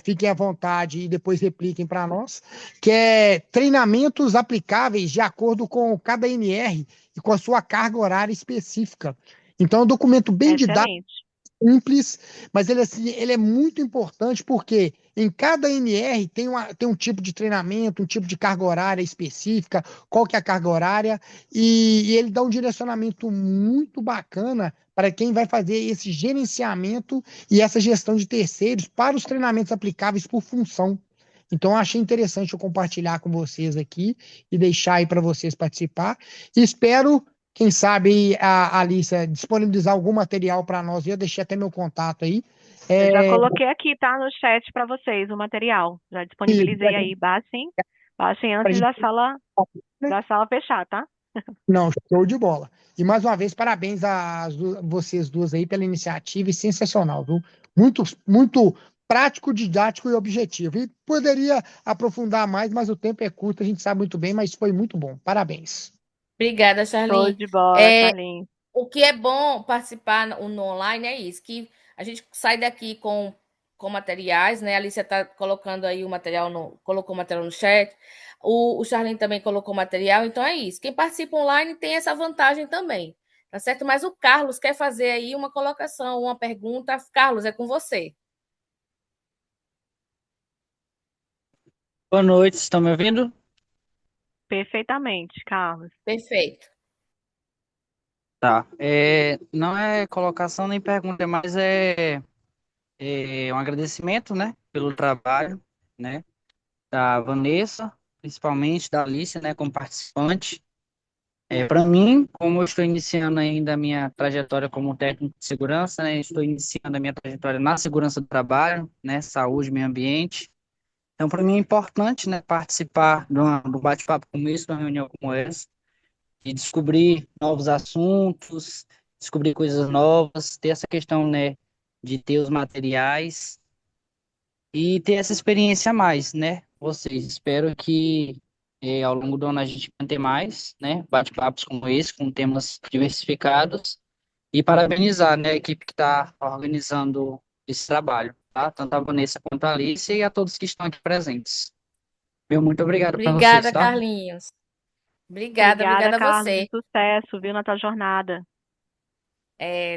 fiquem à vontade e depois repliquem para nós, que é treinamentos aplicáveis de acordo com cada NR e com a sua carga horária específica. Então, é um documento bem didático, Excelente. simples, mas ele, assim, ele é muito importante porque em cada NR tem um tipo de treinamento, um tipo de carga horária específica, qual que é a carga horária, e ele dá um direcionamento muito bacana para quem vai fazer esse gerenciamento e essa gestão de terceiros para os treinamentos aplicáveis por função. Então, eu achei interessante eu compartilhar com vocês aqui e deixar aí para vocês participar. E espero quem sabe a Alicia disponibilizar algum material para nós. Eu deixei até meu contato aí. Eu já É, coloquei aqui, tá, no chat para vocês o material. Já e disponibilizei aí. Baixem pra antes gente, né? da sala fechar, tá? Não, show de bola. E mais uma vez, parabéns vocês duas aí pela iniciativa e sensacional, viu? Muito, muito prático, didático e objetivo. E poderia aprofundar mais, mas o tempo é curto, a gente sabe muito bem, mas foi muito bom. Parabéns. Obrigada, Show Charlene. de bola, É, Charlene. o que é bom participar no online é isso, que a gente sai daqui com materiais, né? A Alicia está colocando aí o material colocou o material no chat. O Charlene também colocou material, então é isso. Quem participa online tem essa vantagem também, tá certo? Mas o Carlos quer fazer aí uma colocação, uma pergunta. Carlos, é com você. Boa noite, estão me ouvindo? Perfeitamente, Carlos. Perfeito. Tá. Não é colocação nem pergunta, mas é um agradecimento, né, pelo trabalho, né, da Vanessa, principalmente da Alice, né, como participante. Para mim, como eu estou iniciando ainda a minha trajetória como técnico de segurança, né, estou iniciando a minha trajetória na segurança do trabalho, né, saúde, meio ambiente. Então, para mim é importante, né, participar de um bate-papo como esse, de uma reunião como essa e descobrir novos assuntos, descobrir coisas novas, ter essa questão, né, de ter os materiais e ter essa experiência a mais, né? Vocês, espero que ao longo do ano a gente tenha mais, né, bate-papos como esse, com temas diversificados e parabenizar, né, a equipe que está organizando esse trabalho, tá? Tanto a Vanessa quanto a Alice e a todos que estão aqui presentes. Meu muito obrigado para vocês, Obrigada, tá? Carlinhos. Obrigada, Obrigada, obrigada a Carlos, e você. sucesso, viu, na tua jornada.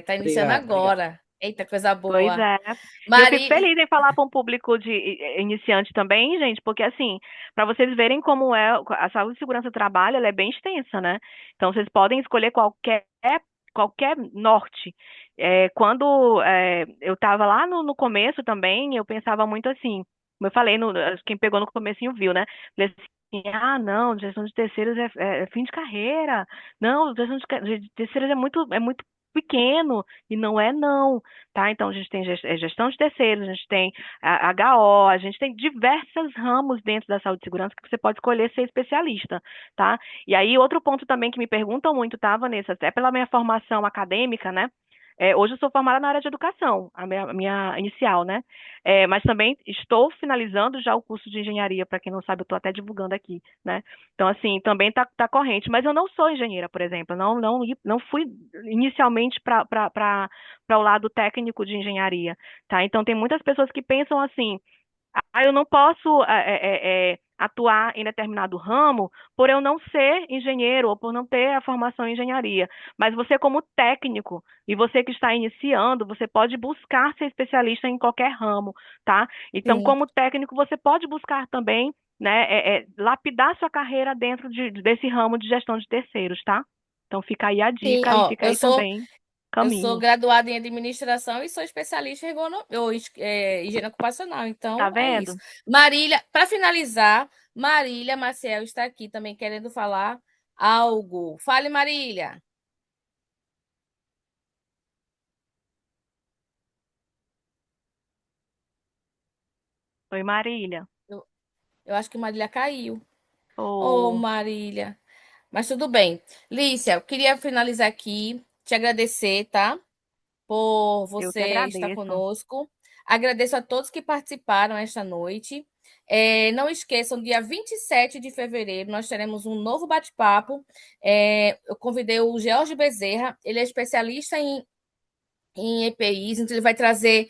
Tá iniciando Obrigado, obrigado. agora. Eita, coisa Pois boa. é. E eu fico Marília, feliz em falar para um público de iniciante também, gente, porque assim, para vocês verem como é a saúde e segurança do trabalho, ela é bem extensa, né? Então vocês podem escolher qualquer norte. Quando eu estava lá no começo também, eu pensava muito assim, como eu falei, quem pegou no comecinho viu, né? Falei assim, ah, não, gestão de terceiros é fim de carreira. Não, gestão de terceiros é muito pequeno, e não é não, tá? Então a gente tem gestão de terceiros, a gente tem a HO, a gente tem diversos ramos dentro da saúde e segurança que você pode escolher ser especialista, tá? E aí outro ponto também que me perguntam muito, tá, Vanessa, até pela minha formação acadêmica, né? Hoje eu sou formada na área de educação, a minha inicial, né? Mas também estou finalizando já o curso de engenharia, para quem não sabe, eu estou até divulgando aqui, né? Então, assim, também tá corrente. Mas eu não sou engenheira, por exemplo. Não fui inicialmente para o lado técnico de engenharia, tá? Então, tem muitas pessoas que pensam assim, eu não posso atuar em determinado ramo por eu não ser engenheiro ou por não ter a formação em engenharia. Mas você, como técnico, e você que está iniciando, você pode buscar ser especialista em qualquer ramo, tá? Então, sim, como técnico, você pode buscar também, né, lapidar sua carreira dentro desse ramo de gestão de terceiros, tá? Então, fica aí a sim, dica e ó, fica aí também eu sou caminho. graduada em administração e sou especialista em higiene ocupacional, Tá então é isso. vendo? Marília, para finalizar, Marília Maciel está aqui também querendo falar algo. Fale, Marília. Oi, Marília. Eu, eu acho que Marília caiu. Oh, Oh, Marília. Mas tudo bem. Lícia, eu queria finalizar aqui, te agradecer, tá? Por eu que você estar agradeço. conosco. Agradeço a todos que participaram esta noite. Não esqueçam, dia 27 de fevereiro, nós teremos um novo bate-papo. Eu convidei o George Bezerra, ele é especialista em EPIs, então ele vai trazer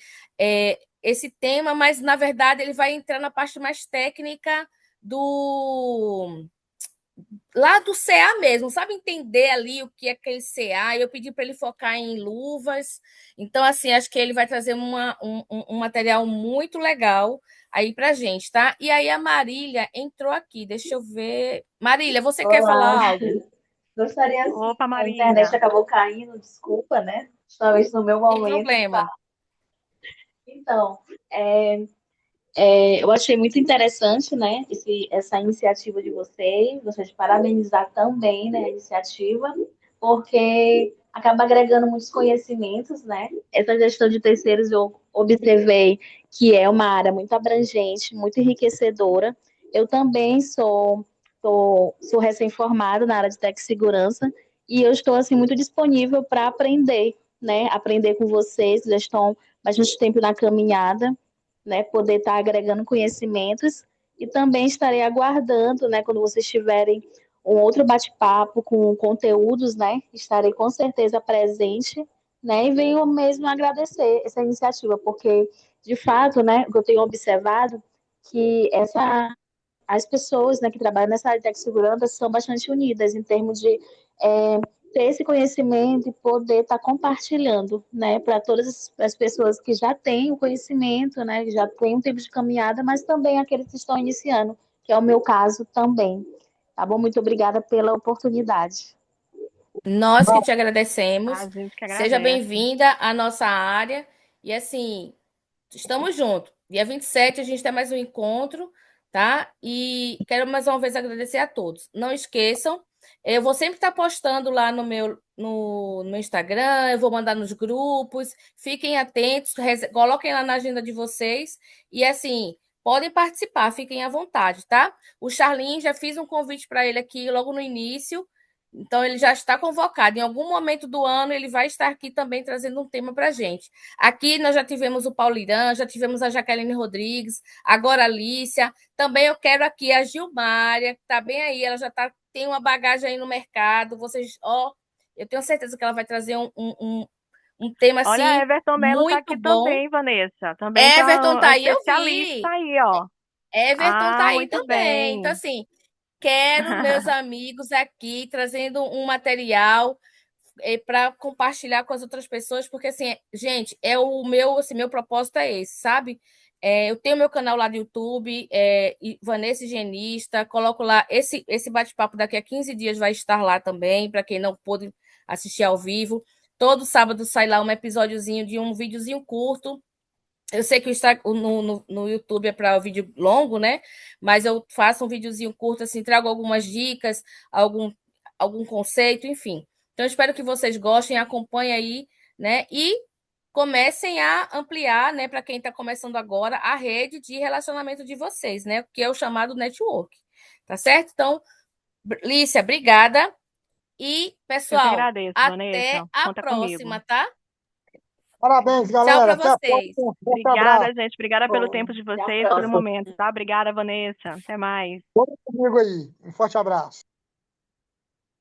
esse tema, mas na verdade ele vai entrar na parte mais técnica do lá do CA mesmo, sabe entender ali o que é aquele CA. Eu pedi para ele focar em luvas. Então, assim, acho que ele vai trazer um material muito legal aí para gente, tá? E aí a Marília entrou aqui, deixa eu ver. Marília, você quer Olá, falar algo? gostaria sim. Opa, A internet Marília. acabou caindo, desculpa, né? Talvez no meu Sem momento. problema. Então, eu achei muito interessante, né, essa iniciativa de vocês. Gostaria de parabenizar também, né, a iniciativa, porque acaba agregando muitos conhecimentos, né? Essa gestão de terceiros eu observei que é uma área muito abrangente, muito enriquecedora. Eu também sou recém-formada na área de tech segurança e eu estou assim muito disponível para aprender, né? Aprender com vocês, já estão bastante tempo na caminhada, né? Poder estar agregando conhecimentos e também estarei aguardando, né? Quando vocês tiverem um outro bate-papo com conteúdos, né? Estarei com certeza presente, né? E venho mesmo agradecer essa iniciativa, porque de fato, né? O que eu tenho observado que as pessoas, né, que trabalham nessa área de tecnologia são bastante unidas em termos de ter esse conhecimento e poder estar compartilhando, né, para todas as pessoas que já têm o conhecimento, né, que já têm um tempo de caminhada, mas também aqueles que estão iniciando, que é o meu caso também. Tá bom? Muito obrigada pela oportunidade. Nós que te A agradecemos. gente que Seja agradece. bem-vinda à nossa área. E assim, estamos juntos. Dia 27 a gente tem mais um encontro, tá? E quero mais uma vez agradecer a todos. Não esqueçam, eu vou sempre estar postando lá no meu Instagram, eu vou mandar nos grupos. Fiquem atentos, coloquem lá na agenda de vocês. E assim, podem participar, fiquem à vontade, tá? O Charlin, já fiz um convite para ele aqui logo no início. Então, ele já está convocado. Em algum momento do ano, ele vai estar aqui também trazendo um tema para a gente. Aqui nós já tivemos o Paulo Irã, já tivemos a Jaqueline Rodrigues, agora a Alicia. Também eu quero aqui a Gilmária, que está bem aí, ela já tem uma bagagem aí no mercado. Vocês, ó, eu tenho certeza que ela vai trazer um tema Olha, a assim Everton Melo tá muito aqui bom. também, Vanessa. Também Everton tá tá um aí, eu especialista vi. aí, ó. Everton tá Ah, aí muito também. Então, bem. assim, quero meus amigos aqui trazendo um material para compartilhar com as outras pessoas, porque assim, gente, é o meu, assim, meu propósito é esse, sabe? Eu tenho meu canal lá do YouTube, Vanessa Higienista, coloco lá esse bate-papo daqui a 15 dias vai estar lá também, para quem não pôde assistir ao vivo. Todo sábado sai lá um episódiozinho de um videozinho curto. Eu sei que no YouTube é para o vídeo longo, né? Mas eu faço um videozinho curto, assim, trago algumas dicas, algum, algum conceito, enfim. Então, espero que vocês gostem, acompanhem aí, né? E comecem a ampliar, né, para quem está começando agora, a rede de relacionamento de vocês, né? Que é o chamado network. Tá certo? Então, Lícia, obrigada. E, Eu que pessoal, agradeço, até Vanessa. a Conta próxima, comigo. tá? Parabéns, Tchau galera. para Até a vocês. próxima. Forte Obrigada, abraço. gente. Obrigada pelo Bom, tempo de até a vocês, pelo próxima. momento, tá? Obrigada, Vanessa. Até mais. Conta comigo aí. Um forte abraço.